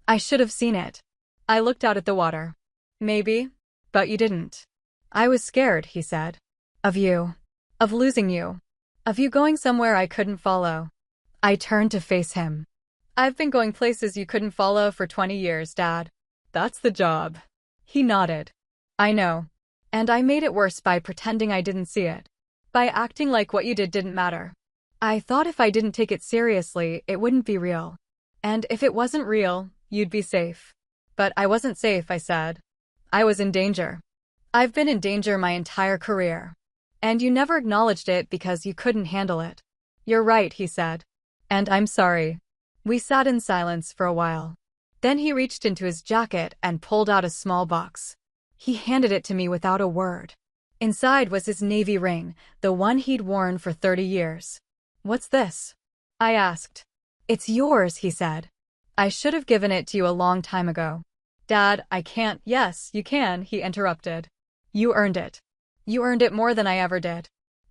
I should have seen it. I looked out at the water. "Maybe. But you didn't." "I was scared," he said. "Of you. Of losing you. Of you going somewhere I couldn't follow." I turned to face him. I've been going places you couldn't follow for 20 years, Dad. That's the job. He nodded. I know. And I made it worse by pretending I didn't see it. By acting like what you did didn't matter. I thought if I didn't take it seriously, it wouldn't be real. And if it wasn't real, you'd be safe. But I wasn't safe, I said. I was in danger. I've been in danger my entire career. And you never acknowledged it because you couldn't handle it. You're right, he said. And I'm sorry. We sat in silence for a while. Then he reached into his jacket and pulled out a small box. He handed it to me without a word. Inside was his navy ring, the one he'd worn for 30 years. What's this? I asked. It's yours, he said. I should have given it to you a long time ago. Dad, I can't. Yes, you can, he interrupted. You earned it. You earned it more than I ever did.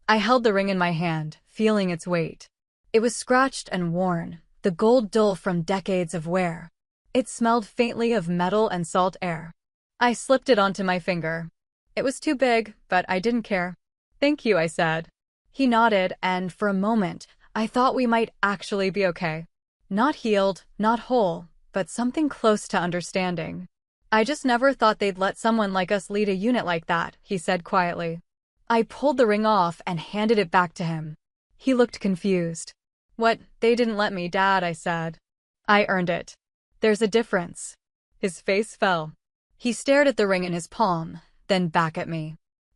I held the ring in my hand, feeling its weight. It was scratched and worn, the gold dull from decades of wear. It smelled faintly of metal and salt air. I slipped it onto my finger. It was too big, but I didn't care. Thank you, I said. He nodded, and for a moment, I thought we might actually be okay. Not healed, not whole, but something close to understanding. I just never thought they'd let someone like us lead a unit like that, he said quietly. I pulled the ring off and handed it back to him. He looked confused. What, they didn't let me, Dad, I said. I earned it. There's a difference. His face fell. He stared at the ring in his palm, then back at me.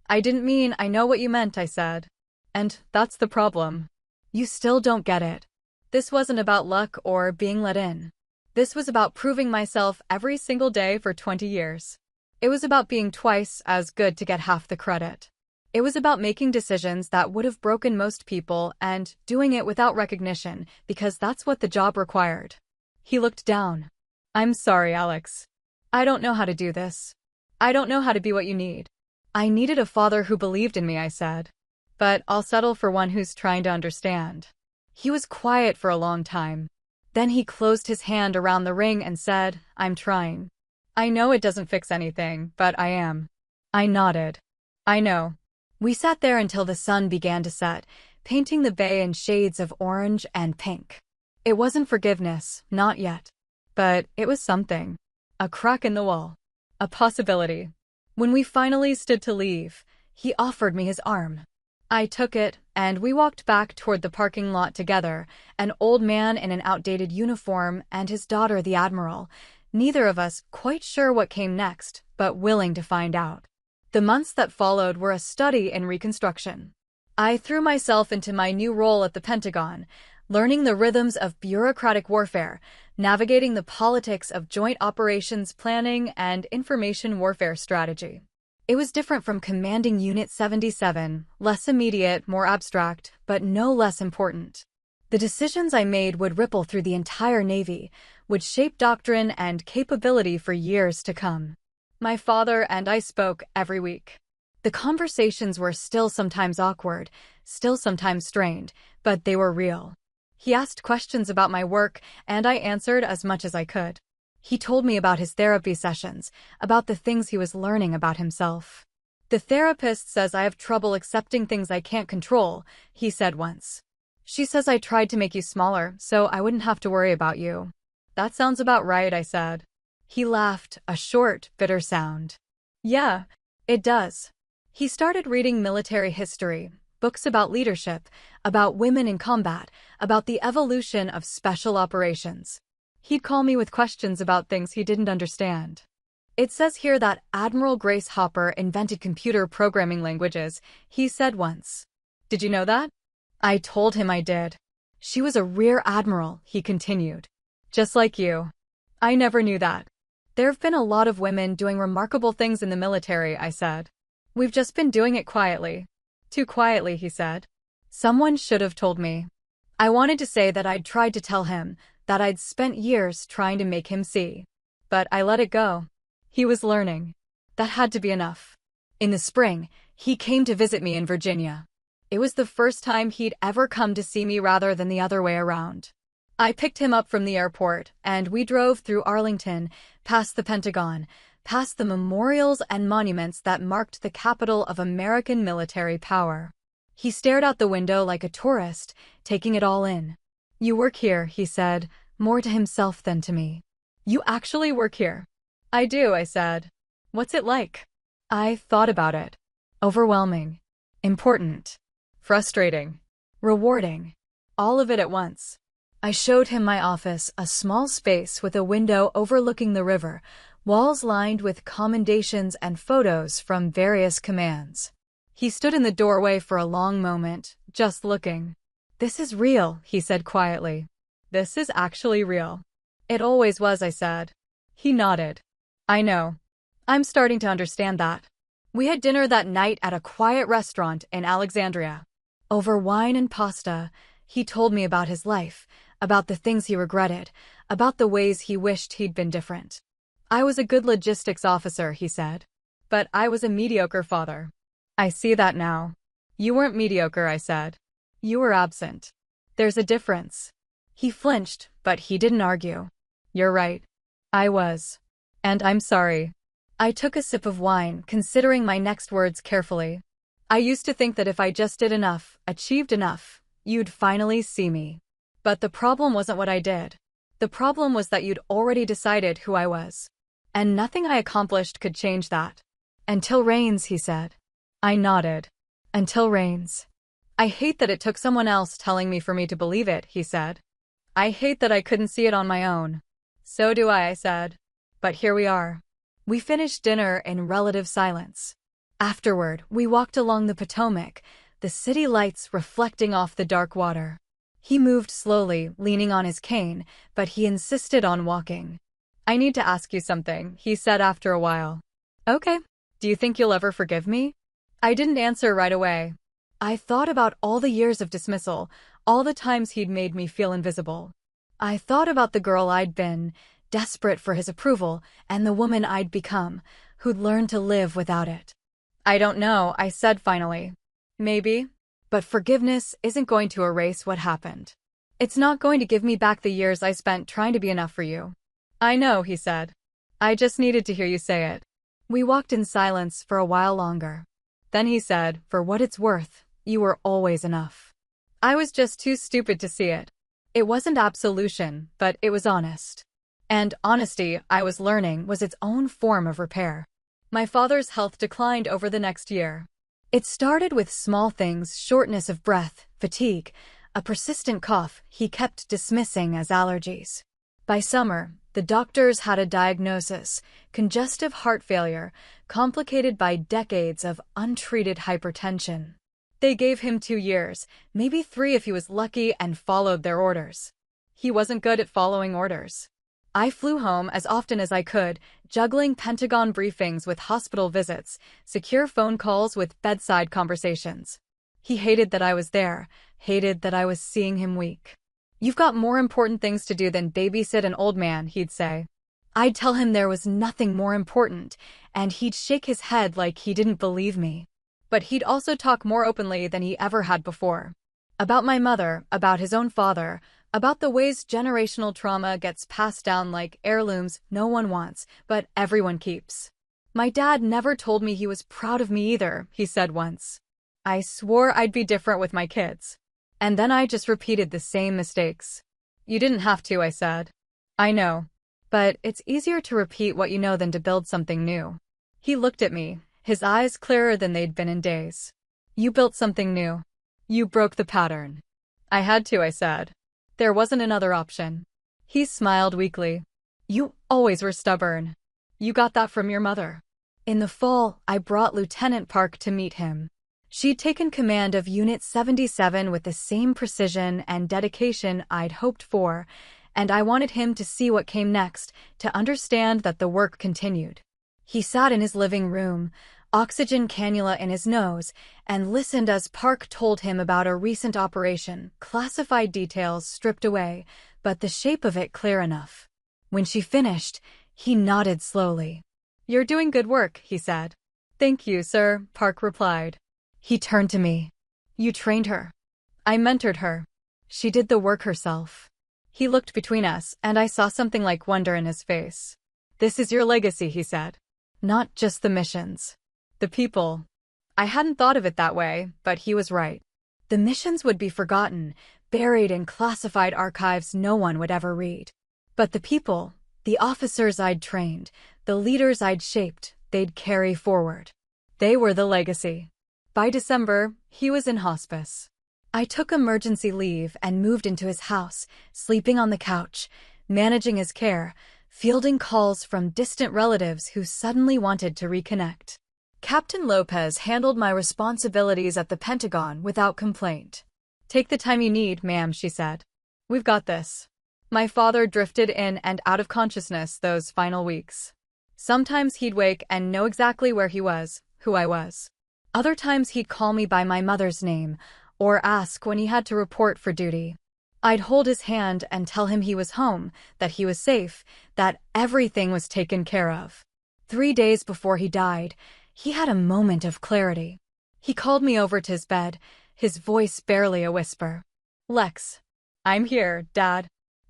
I didn't mean I know what you meant, I said. And that's the problem. You still don't get it. This wasn't about luck or being let in. This was about proving myself every single day for 20 years. It was about being twice as good to get half the credit. It was about making decisions that would have broken most people and doing it without recognition because that's what the job required. He looked down. I'm sorry, Alex. I don't know how to do this. I don't know how to be what you need. I needed a father who believed in me, I said. But I'll settle for one who's trying to understand. He was quiet for a long time. Then he closed his hand around the ring and said, I'm trying. I know it doesn't fix anything, but I am. I nodded. I know. We sat there until the sun began to set, painting the bay in shades of orange and pink. It wasn't forgiveness, not yet. But it was something. A crack in the wall. A possibility. When we finally stood to leave, he offered me his arm. I took it, and we walked back toward the parking lot together, an old man in an outdated uniform and his daughter the Admiral, neither of us quite sure what came next, but willing to find out. The months that followed were a study in reconstruction. I threw myself into my new role at the Pentagon, learning the rhythms of bureaucratic warfare, navigating the politics of joint operations planning and information warfare strategy. It was different from commanding Unit 77, less immediate, more abstract, but no less important. The decisions I made would ripple through the entire Navy, would shape doctrine and capability for years to come. My father and I spoke every week. The conversations were still sometimes awkward, still sometimes strained, but they were real. He asked questions about my work, and I answered as much as I could. He told me about his therapy sessions, about the things he was learning about himself. The therapist says I have trouble accepting things I can't control, he said once. She says I tried to make you smaller, so I wouldn't have to worry about you. That sounds about right, I said. He laughed, a short, bitter sound. Yeah, it does. He started reading military history, books about leadership, about women in combat, about the evolution of special operations. He'd call me with questions about things he didn't understand. It says here that Admiral Grace Hopper invented computer programming languages, he said once. Did you know that? I told him I did. She was a rear admiral, he continued. Just like you. I never knew that. There have been a lot of women doing remarkable things in the military, I said. We've just been doing it quietly. Too quietly, he said. Someone should have told me. I wanted to say that I'd tried to tell him, that I'd spent years trying to make him see. But I let it go. He was learning. That had to be enough. In the spring, he came to visit me in Virginia. It was the first time he'd ever come to see me rather than the other way around. I picked him up from the airport, and we drove through Arlington, past the Pentagon, past the memorials and monuments that marked the capital of American military power. He stared out the window like a tourist, taking it all in. You work here, he said, more to himself than to me. You actually work here? I do, I said. What's it like? I thought about it. Overwhelming. Important. Frustrating. Rewarding. All of it at once. I showed him my office, a small space with a window overlooking the river, walls lined with commendations and photos from various commands. He stood in the doorway for a long moment, just looking. This is real, he said quietly. This is actually real. It always was, I said. He nodded. I know. I'm starting to understand that. We had dinner that night at a quiet restaurant in Alexandria. Over wine and pasta, he told me about his life, about the things he regretted, about the ways he wished he'd been different. I was a good logistics officer, he said. But I was a mediocre father. I see that now. You weren't mediocre, I said. You were absent. There's a difference. He flinched, but he didn't argue. You're right. I was. And I'm sorry. I took a sip of wine, considering my next words carefully. I used to think that if I just did enough, achieved enough, you'd finally see me. But the problem wasn't what I did. The problem was that you'd already decided who I was. And nothing I accomplished could change that. Until rains, he said. I nodded. Until rains. I hate that it took someone else telling me for me to believe it, he said. I hate that I couldn't see it on my own. So do I said. But here we are. We finished dinner in relative silence. Afterward, we walked along the Potomac, the city lights reflecting off the dark water. He moved slowly, leaning on his cane, but he insisted on walking. I need to ask you something, he said after a while. Okay. Do you think you'll ever forgive me? I didn't answer right away. I thought about all the years of dismissal, all the times he'd made me feel invisible. I thought about the girl I'd been, desperate for his approval, and the woman I'd become, who'd learned to live without it. I don't know, I said finally. Maybe. But forgiveness isn't going to erase what happened. It's not going to give me back the years I spent trying to be enough for you. I know, he said. I just needed to hear you say it. We walked in silence for a while longer. Then he said, for what it's worth, you were always enough. I was just too stupid to see it. It wasn't absolution, but it was honest. And honesty, I was learning, was its own form of repair. My father's health declined over the next year. It started with small things, shortness of breath, fatigue, a persistent cough he kept dismissing as allergies. By summer, the doctors had a diagnosis, congestive heart failure, complicated by decades of untreated hypertension. They gave him 2 years, maybe 3 if he was lucky, and followed their orders. He wasn't good at following orders. I flew home as often as I could, juggling Pentagon briefings with hospital visits, secure phone calls with bedside conversations. He hated that I was there, hated that I was seeing him weak. You've got more important things to do than babysit an old man, he'd say. I'd tell him there was nothing more important, and he'd shake his head like he didn't believe me. But he'd also talk more openly than he ever had before. About my mother, about his own father, about the ways generational trauma gets passed down like heirlooms no one wants, but everyone keeps. My dad never told me he was proud of me either, he said once. I swore I'd be different with my kids. And then I just repeated the same mistakes. You didn't have to, I said. I know. But it's easier to repeat what you know than to build something new. He looked at me, his eyes clearer than they'd been in days. You built something new. You broke the pattern. I had to, I said. There wasn't another option. He smiled weakly. You always were stubborn. You got that from your mother. In the fall, I brought Lieutenant Park to meet him. She'd taken command of Unit 77 with the same precision and dedication I'd hoped for, and I wanted him to see what came next, to understand that the work continued. He sat in his living room, oxygen cannula in his nose, and listened as Park told him about a recent operation, classified details stripped away, but the shape of it clear enough. When she finished, he nodded slowly. You're doing good work, he said. Thank you, sir, Park replied. He turned to me. You trained her. I mentored her. She did the work herself. He looked between us, and I saw something like wonder in his face. This is your legacy, he said. Not just the missions. The people. I hadn't thought of it that way, but he was right. The missions would be forgotten, buried in classified archives no one would ever read. But the people, the officers I'd trained, the leaders I'd shaped, they'd carry forward. They were the legacy. By December, he was in hospice. I took emergency leave and moved into his house, sleeping on the couch, managing his care, fielding calls from distant relatives who suddenly wanted to reconnect. Captain Lopez handled my responsibilities at the Pentagon without complaint. "Take the time you need, ma'am," she said. "We've got this." My father drifted in and out of consciousness those final weeks. Sometimes he'd wake and know exactly where he was, who I was. Other times he'd call me by my mother's name, or ask when he had to report for duty. I'd hold his hand and tell him he was home, that he was safe, that everything was taken care of. 3 days before he died, he had a moment of clarity. He called me over to his bed, his voice barely a whisper. "Lex, I'm here, Dad.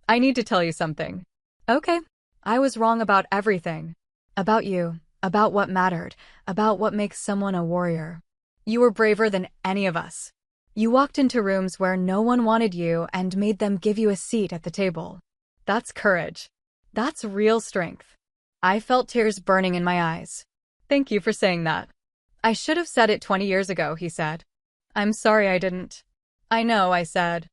I need to tell you something." "Okay." I was wrong about everything. About you, about what mattered, about what makes someone a warrior. You were braver than any of us. You walked into rooms where no one wanted you and made them give you a seat at the table. That's courage. That's real strength. I felt tears burning in my eyes. "Thank you for saying that." "I should have said it 20 years ago," he said. "I'm sorry I didn't." "I know," I said.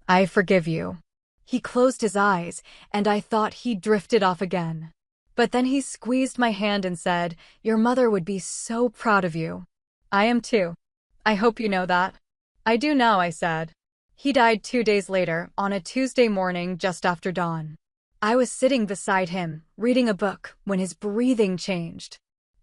"I forgive you." He closed his eyes, and I thought he drifted off again. But then he squeezed my hand and said, "Your mother would be so proud of you." "I am too. I hope you know that." "I do now," I said. He died 2 days later, on a Tuesday morning just after dawn. I was sitting beside him, reading a book, when his breathing changed.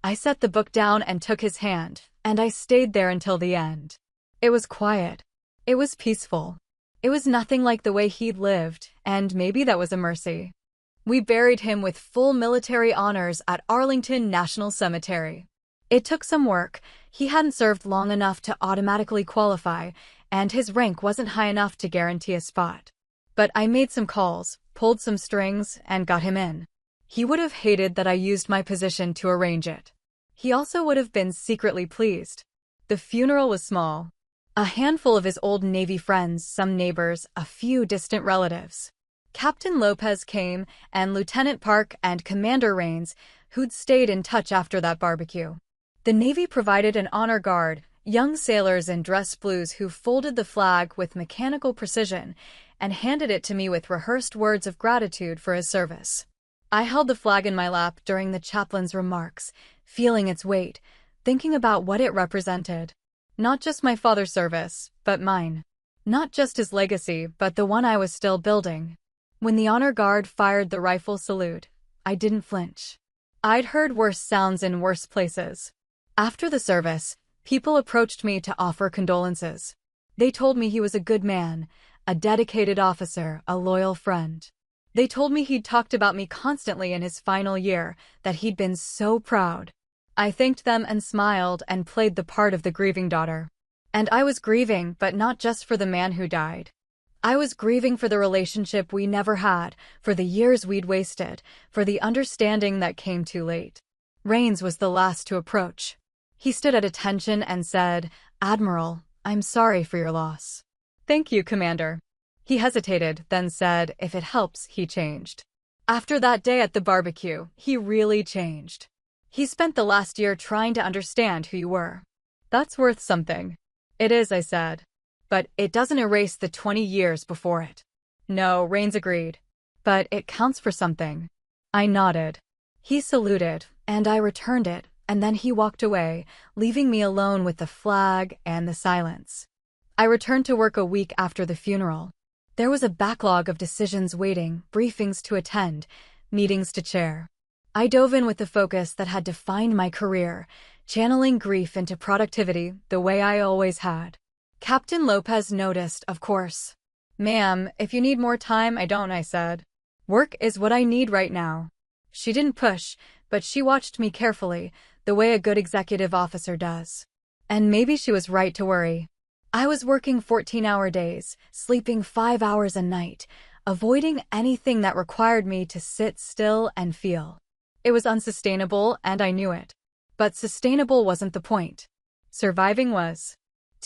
I set the book down and took his hand, and I stayed there until the end. It was quiet. It was peaceful. It was nothing like the way he'd lived, and maybe that was a mercy. We buried him with full military honors at Arlington National Cemetery. It took some work. He hadn't served long enough to automatically qualify, and his rank wasn't high enough to guarantee a spot. But I made some calls, pulled some strings, and got him in. He would have hated that I used my position to arrange it. He also would have been secretly pleased. The funeral was small. A handful of his old Navy friends, some neighbors, a few distant relatives. Captain Lopez came, and Lieutenant Park and Commander Rains, who'd stayed in touch after that barbecue. The Navy provided an honor guard, young sailors in dress blues who folded the flag with mechanical precision and handed it to me with rehearsed words of gratitude for his service. I held the flag in my lap during the chaplain's remarks, feeling its weight, thinking about what it represented. Not just my father's service, but mine. Not just his legacy, but the one I was still building. When the honor guard fired the rifle salute, I didn't flinch. I'd heard worse sounds in worse places. After the service, people approached me to offer condolences. They told me he was a good man, a dedicated officer, a loyal friend. They told me he'd talked about me constantly in his final year, that he'd been so proud. I thanked them and smiled and played the part of the grieving daughter. And I was grieving, but not just for the man who died. I was grieving for the relationship we never had, for the years we'd wasted, for the understanding that came too late. Rains was the last to approach. He stood at attention and said, "Admiral, I'm sorry for your loss." "Thank you, Commander." He hesitated, then said, "If it helps," he changed. After that day at the barbecue, he really changed. He spent the last year trying to understand who you were. "That's worth something." "It is," I said. "But it doesn't erase the 20 years before it." "No," Rains agreed. "But it counts for something." I nodded. He saluted, and I returned it, and then he walked away, leaving me alone with the flag and the silence. I returned to work a week after the funeral. There was a backlog of decisions waiting, briefings to attend, meetings to chair. I dove in with the focus that had defined my career, channeling grief into productivity the way I always had. Captain Lopez noticed, of course. "Ma'am, if you need more time, I don't," I said. "Work is what I need right now." She didn't push, but she watched me carefully, the way a good executive officer does. And maybe she was right to worry. I was working 14-hour days, sleeping 5 hours a night, avoiding anything that required me to sit still and feel. It was unsustainable, and I knew it. But sustainable wasn't the point. Surviving was.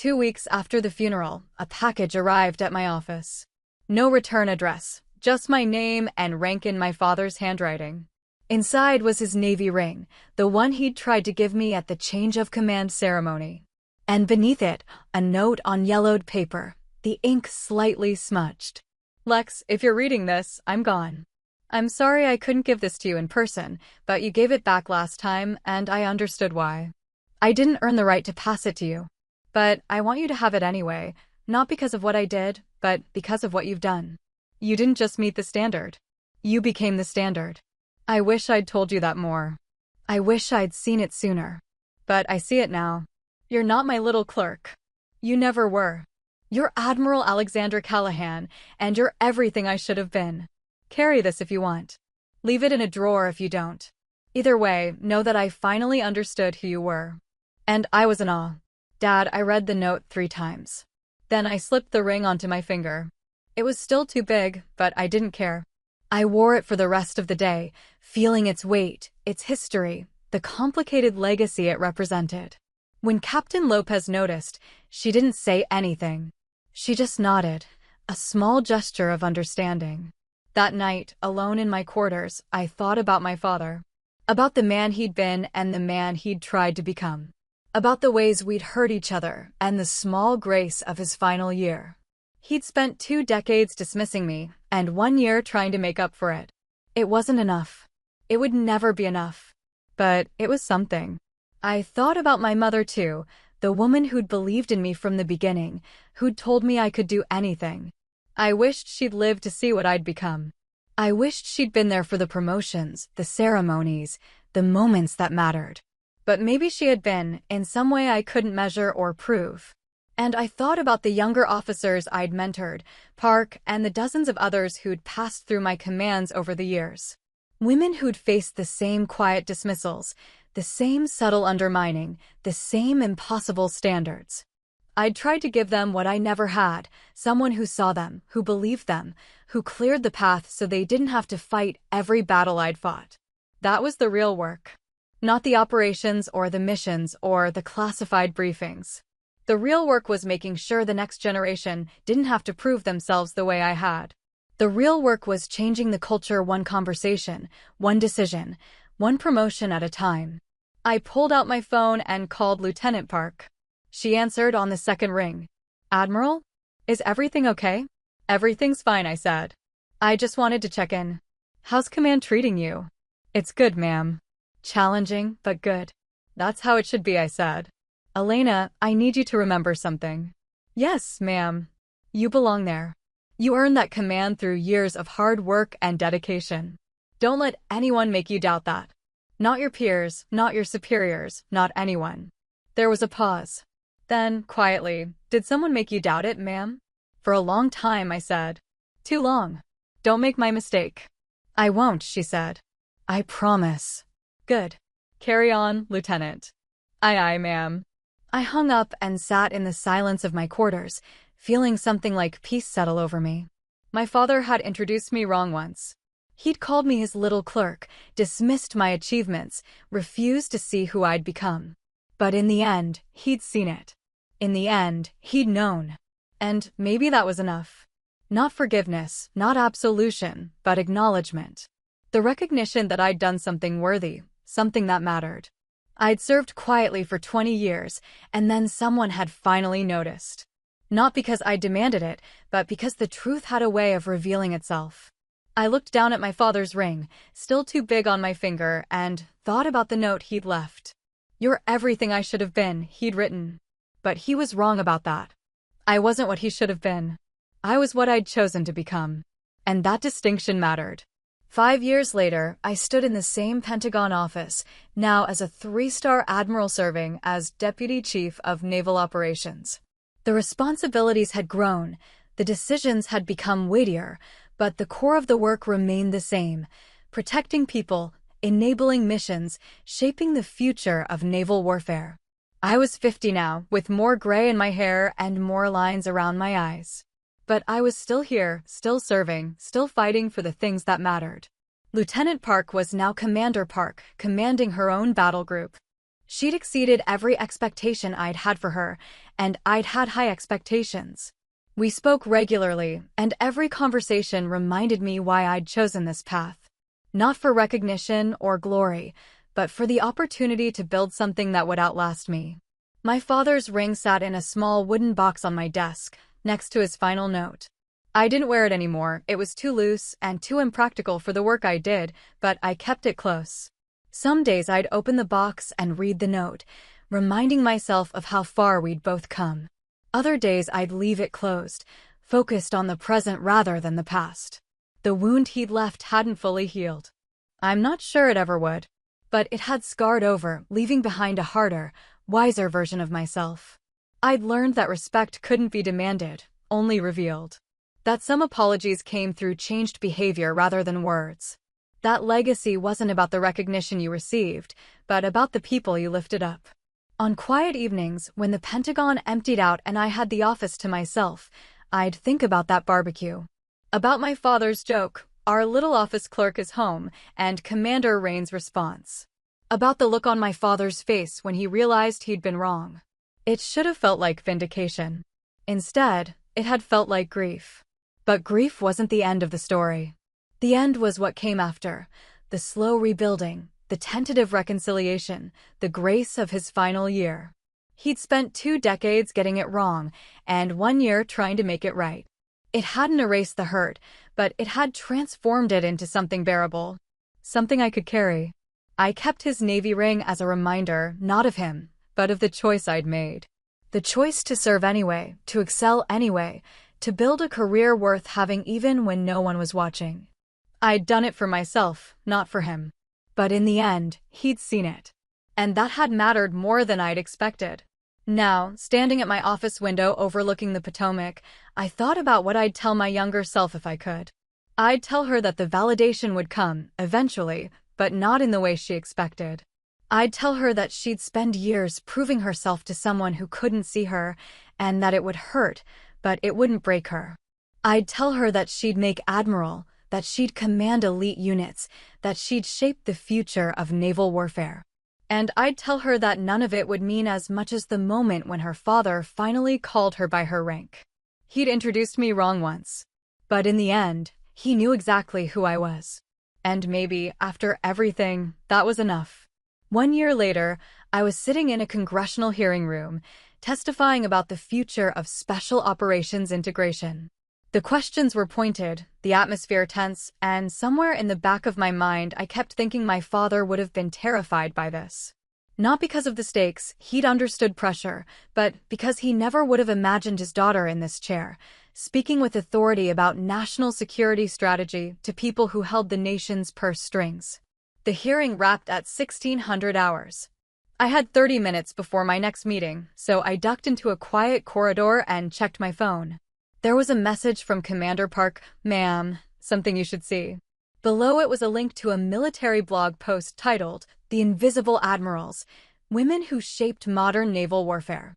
2 weeks after the funeral, a package arrived at my office. No return address, just my name and rank in my father's handwriting. Inside was his Navy ring, the one he'd tried to give me at the change of command ceremony. And beneath it, a note on yellowed paper, the ink slightly smudged. Lex, if you're reading this, I'm gone. I'm sorry I couldn't give this to you in person, but you gave it back last time, and I understood why. I didn't earn the right to pass it to you. But I want you to have it anyway, not because of what I did, but because of what you've done. You didn't just meet the standard. You became the standard. I wish I'd told you that more. I wish I'd seen it sooner. But I see it now. You're not my little clerk. You never were. You're Admiral Alexander Callahan, and you're everything I should have been. Carry this if you want. Leave it in a drawer if you don't. Either way, know that I finally understood who you were. And I was in awe. Dad, I read the note 3 times. Then I slipped the ring onto my finger. It was still too big, but I didn't care. I wore it for the rest of the day, feeling its weight, its history, the complicated legacy it represented. When Captain Lopez noticed, she didn't say anything. She just nodded, a small gesture of understanding. That night, alone in my quarters, I thought about my father. About the man he'd been and the man he'd tried to become. About the ways we'd hurt each other and the small grace of his final year. He'd spent 2 decades dismissing me, and 1 year trying to make up for it. It wasn't enough. It would never be enough. But it was something. I thought about my mother too, the woman who'd believed in me from the beginning, who'd told me I could do anything. I wished she'd lived to see what I'd become. I wished she'd been there for the promotions, the ceremonies, the moments that mattered. But maybe she had been, in some way I couldn't measure or prove. And I thought about the younger officers I'd mentored, Park, and the dozens of others who'd passed through my commands over the years. Women who'd faced the same quiet dismissals, the same subtle undermining, the same impossible standards. I'd tried to give them what I never had, someone who saw them, who believed them, who cleared the path so they didn't have to fight every battle I'd fought. That was the real work. Not the operations or the missions or the classified briefings. The real work was making sure the next generation didn't have to prove themselves the way I had. The real work was changing the culture one conversation, one decision, one promotion at a time. I pulled out my phone and called Lieutenant Park. She answered on the second ring. Admiral? Is everything okay? Everything's fine, I said. I just wanted to check in. How's command treating you? It's good, ma'am. Challenging, but good. That's how it should be, I said. Elena, I need you to remember something. Yes, ma'am. You belong there. You earned that command through years of hard work and dedication. Don't let anyone make you doubt that. Not your peers, not your superiors, not anyone. There was a pause. Then, quietly, did someone make you doubt it, ma'am? For a long time, I said. Too long. Don't make my mistake. I won't, she said. I promise. Good. Carry on, Lieutenant. Aye, aye, ma'am. I hung up and sat in the silence of my quarters, feeling something like peace settle over me. My father had introduced me wrong once. He'd called me his little clerk, dismissed my achievements, refused to see who I'd become. But in the end, he'd seen it. In the end, he'd known. And maybe that was enough. Not forgiveness, not absolution, but acknowledgement. The recognition that I'd done something worthy, something that mattered. I'd served quietly for 20 years, and then someone had finally noticed. Not because I demanded it, but because the truth had a way of revealing itself. I looked down at my father's ring, still too big on my finger, and thought about the note he'd left. You're everything I should have been, he'd written. But he was wrong about that. I wasn't what he should have been. I was what I'd chosen to become. And that distinction mattered. 5 years later, I stood in the same Pentagon office, now as a 3-star admiral serving as Deputy Chief of Naval Operations. The responsibilities had grown, the decisions had become weightier, but the core of the work remained the same: protecting people, enabling missions, shaping the future of naval warfare. I was 50 now, with more gray in my hair and more lines around my eyes. But I was still here, still serving, still fighting for the things that mattered. Lieutenant Park was now Commander Park, commanding her own battle group. She'd exceeded every expectation I'd had for her, and I'd had high expectations. We spoke regularly, and every conversation reminded me why I'd chosen this path. Not for recognition or glory, but for the opportunity to build something that would outlast me. My father's ring sat in a small wooden box on my desk, next to his final note. I didn't wear it anymore. It was too loose and too impractical for the work I did, but I kept it close. Some days I'd open the box and read the note, reminding myself of how far we'd both come. Other days I'd leave it closed, focused on the present rather than the past. The wound he'd left hadn't fully healed. I'm not sure it ever would. But it had scarred over, leaving behind a harder, wiser version of myself. I'd learned that respect couldn't be demanded, only revealed. That some apologies came through changed behavior rather than words. That legacy wasn't about the recognition you received, but about the people you lifted up. On quiet evenings, when the Pentagon emptied out and I had the office to myself, I'd think about that barbecue. About my father's joke, "Our little office clerk is home," and Commander Rain's response. About the look on my father's face when he realized he'd been wrong. It should have felt like vindication. Instead, it had felt like grief. But grief wasn't the end of the story. The end was what came after, the slow rebuilding, the tentative reconciliation, the grace of his final year. He'd spent 2 decades getting it wrong, and 1 year trying to make it right. It hadn't erased the hurt, but it had transformed it into something bearable, something I could carry. I kept his Navy ring as a reminder, not of him, but of the choice I'd made. The choice to serve anyway, to excel anyway, to build a career worth having even when no one was watching. I'd done it for myself, not for him. But in the end, he'd seen it. And that had mattered more than I'd expected. Now, standing at my office window overlooking the Potomac, I thought about what I'd tell my younger self if I could. I'd tell her that the validation would come, eventually, but not in the way she expected. I'd tell her that she'd spend years proving herself to someone who couldn't see her, and that it would hurt, but it wouldn't break her. I'd tell her that she'd make admiral, that she'd command elite units, that she'd shape the future of naval warfare. And I'd tell her that none of it would mean as much as the moment when her father finally called her by her rank. He'd introduced me wrong once. But in the end, he knew exactly who I was. And maybe, after everything, that was enough. 1 year later, I was sitting in a congressional hearing room, testifying about the future of special operations integration. The questions were pointed, the atmosphere tense, and somewhere in the back of my mind I kept thinking my father would have been terrified by this. Not because of the stakes, he'd understood pressure, but because he never would have imagined his daughter in this chair, speaking with authority about national security strategy to people who held the nation's purse strings. The hearing wrapped at 1600 hours. I had 30 minutes before my next meeting, so I ducked into a quiet corridor and checked my phone. There was a message from Commander Park, "Ma'am, something you should see." Below it was a link to a military blog post titled, "The Invisible Admirals, Women Who Shaped Modern Naval Warfare."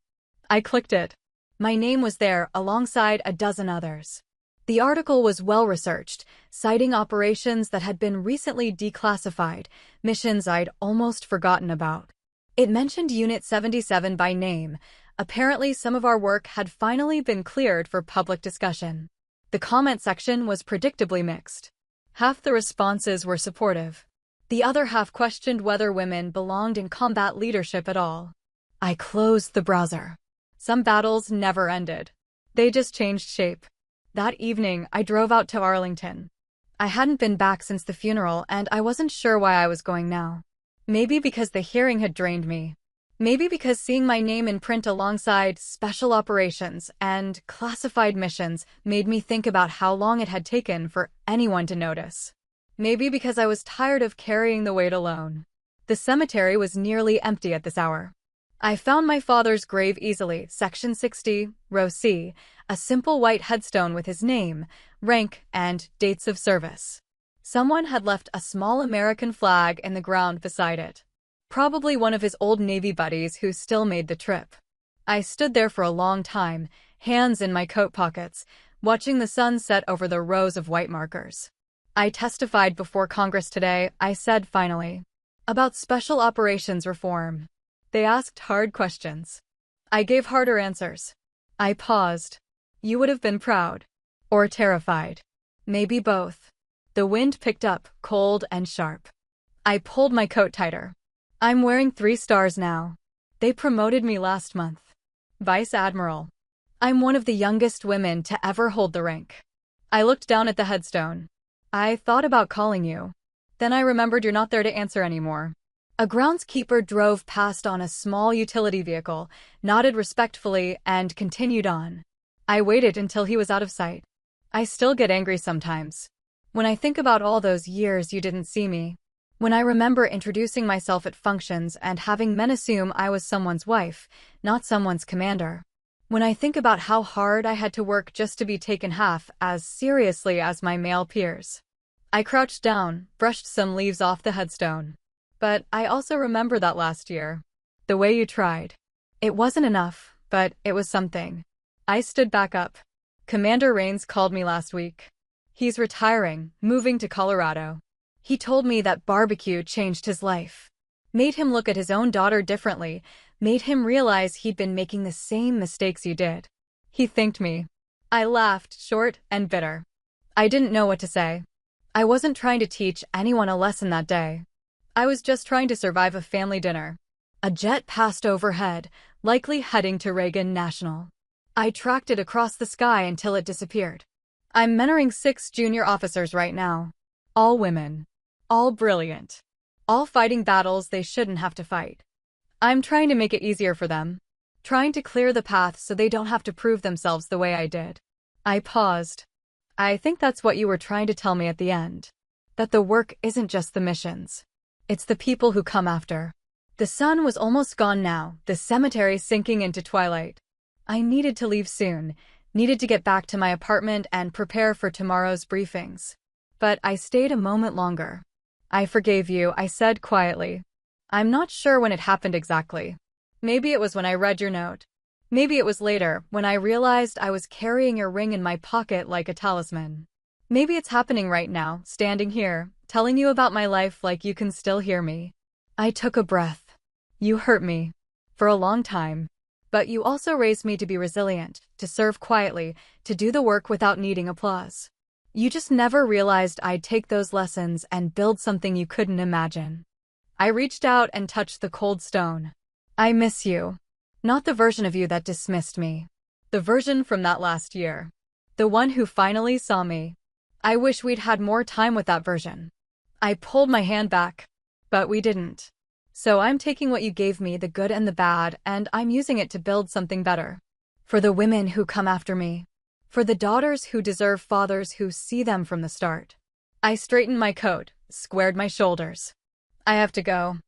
I clicked it. My name was there alongside a dozen others. The article was well-researched, citing operations that had been recently declassified, missions I'd almost forgotten about. It mentioned Unit 77 by name. Apparently, some of our work had finally been cleared for public discussion. The comment section was predictably mixed. Half the responses were supportive. The other half questioned whether women belonged in combat leadership at all. I closed the browser. Some battles never ended. They just changed shape. That evening, I drove out to Arlington. I hadn't been back since the funeral, and I wasn't sure why I was going now. Maybe because the hearing had drained me. Maybe because seeing my name in print alongside special operations and classified missions made me think about how long it had taken for anyone to notice. Maybe because I was tired of carrying the weight alone. The cemetery was nearly empty at this hour. I found my father's grave easily, Section 60, Row C, a simple white headstone with his name, rank, and dates of service. Someone had left a small American flag in the ground beside it. Probably one of his old Navy buddies who still made the trip. I stood there for a long time, hands in my coat pockets, watching the sun set over the rows of white markers. I testified before Congress today, I said finally, about special operations reform. They asked hard questions. I gave harder answers. I paused. You would have been proud. Or terrified. Maybe both. The wind picked up, cold and sharp. I pulled my coat tighter. I'm wearing 3 stars now. They promoted me last month. Vice Admiral. I'm one of the youngest women to ever hold the rank. I looked down at the headstone. I thought about calling you. Then I remembered you're not there to answer anymore. A groundskeeper drove past on a small utility vehicle, nodded respectfully, and continued on. I waited until he was out of sight. I still get angry sometimes. When I think about all those years you didn't see me. When I remember introducing myself at functions and having men assume I was someone's wife, not someone's commander. When I think about how hard I had to work just to be taken half as seriously as my male peers. I crouched down, brushed some leaves off the headstone. But I also remember that last year. The way you tried. It wasn't enough, but it was something. I stood back up. Commander Rains called me last week. He's retiring, moving to Colorado. He told me that barbecue changed his life. Made him look at his own daughter differently, made him realize he'd been making the same mistakes you did. He thanked me. I laughed, short and bitter. I didn't know what to say. I wasn't trying to teach anyone a lesson that day. I was just trying to survive a family dinner. A jet passed overhead, likely heading to Reagan National. I tracked it across the sky until it disappeared. I'm mentoring 6 junior officers right now. All women. All brilliant. All fighting battles they shouldn't have to fight. I'm trying to make it easier for them. Trying to clear the path so they don't have to prove themselves the way I did. I paused. I think that's what you were trying to tell me at the end. That the work isn't just the missions. It's the people who come after. The sun was almost gone now, the cemetery sinking into twilight. I needed to leave soon, needed to get back to my apartment and prepare for tomorrow's briefings. But I stayed a moment longer. I forgave you, I said quietly. I'm not sure when it happened exactly. Maybe it was when I read your note. Maybe it was later, when I realized I was carrying your ring in my pocket like a talisman. Maybe it's happening right now, standing here, telling you about my life like you can still hear me. I took a breath. You hurt me. For a long time. But you also raised me to be resilient, to serve quietly, to do the work without needing applause. You just never realized I'd take those lessons and build something you couldn't imagine. I reached out and touched the cold stone. I miss you. Not the version of you that dismissed me. The version from that last year. The one who finally saw me. I wish we'd had more time with that version. I pulled my hand back. But we didn't. So I'm taking what you gave me, the good and the bad, and I'm using it to build something better. For the women who come after me. For the daughters who deserve fathers who see them from the start. I straightened my coat, squared my shoulders. I have to go.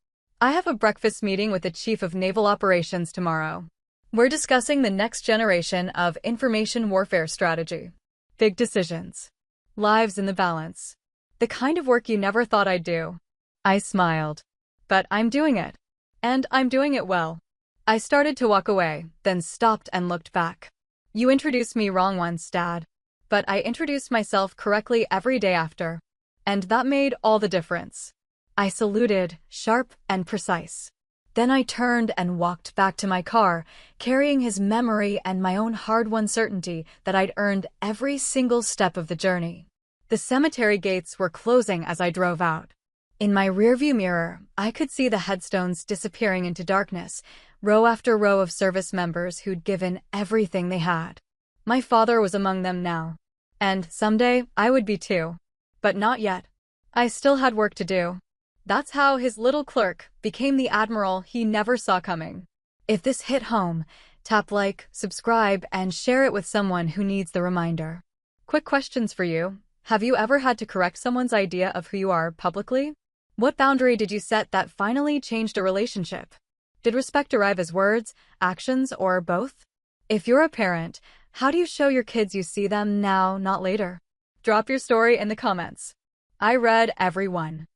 I have a breakfast meeting with the Chief of Naval Operations tomorrow. We're discussing the next generation of information warfare strategy. Big decisions. Lives in the balance. The kind of work you never thought I'd do. I smiled. But I'm doing it. And I'm doing it well. I started to walk away, then stopped and looked back. You introduced me wrong once, Dad. But I introduced myself correctly every day after. And that made all the difference. I saluted, sharp and precise. Then I turned and walked back to my car, carrying his memory and my own hard-won certainty that I'd earned every single step of the journey. The cemetery gates were closing as I drove out. In my rearview mirror, I could see the headstones disappearing into darkness, row after row of service members who'd given everything they had. My father was among them now. And someday, I would be too. But not yet. I still had work to do. That's how his little clerk became the admiral he never saw coming. If this hit home, tap like, subscribe, and share it with someone who needs the reminder. Quick questions for you. Have you ever had to correct someone's idea of who you are publicly? What boundary did you set that finally changed a relationship? Did respect arrive as words, actions, or both? If you're a parent, how do you show your kids you see them now, not later? Drop your story in the comments. I read every one.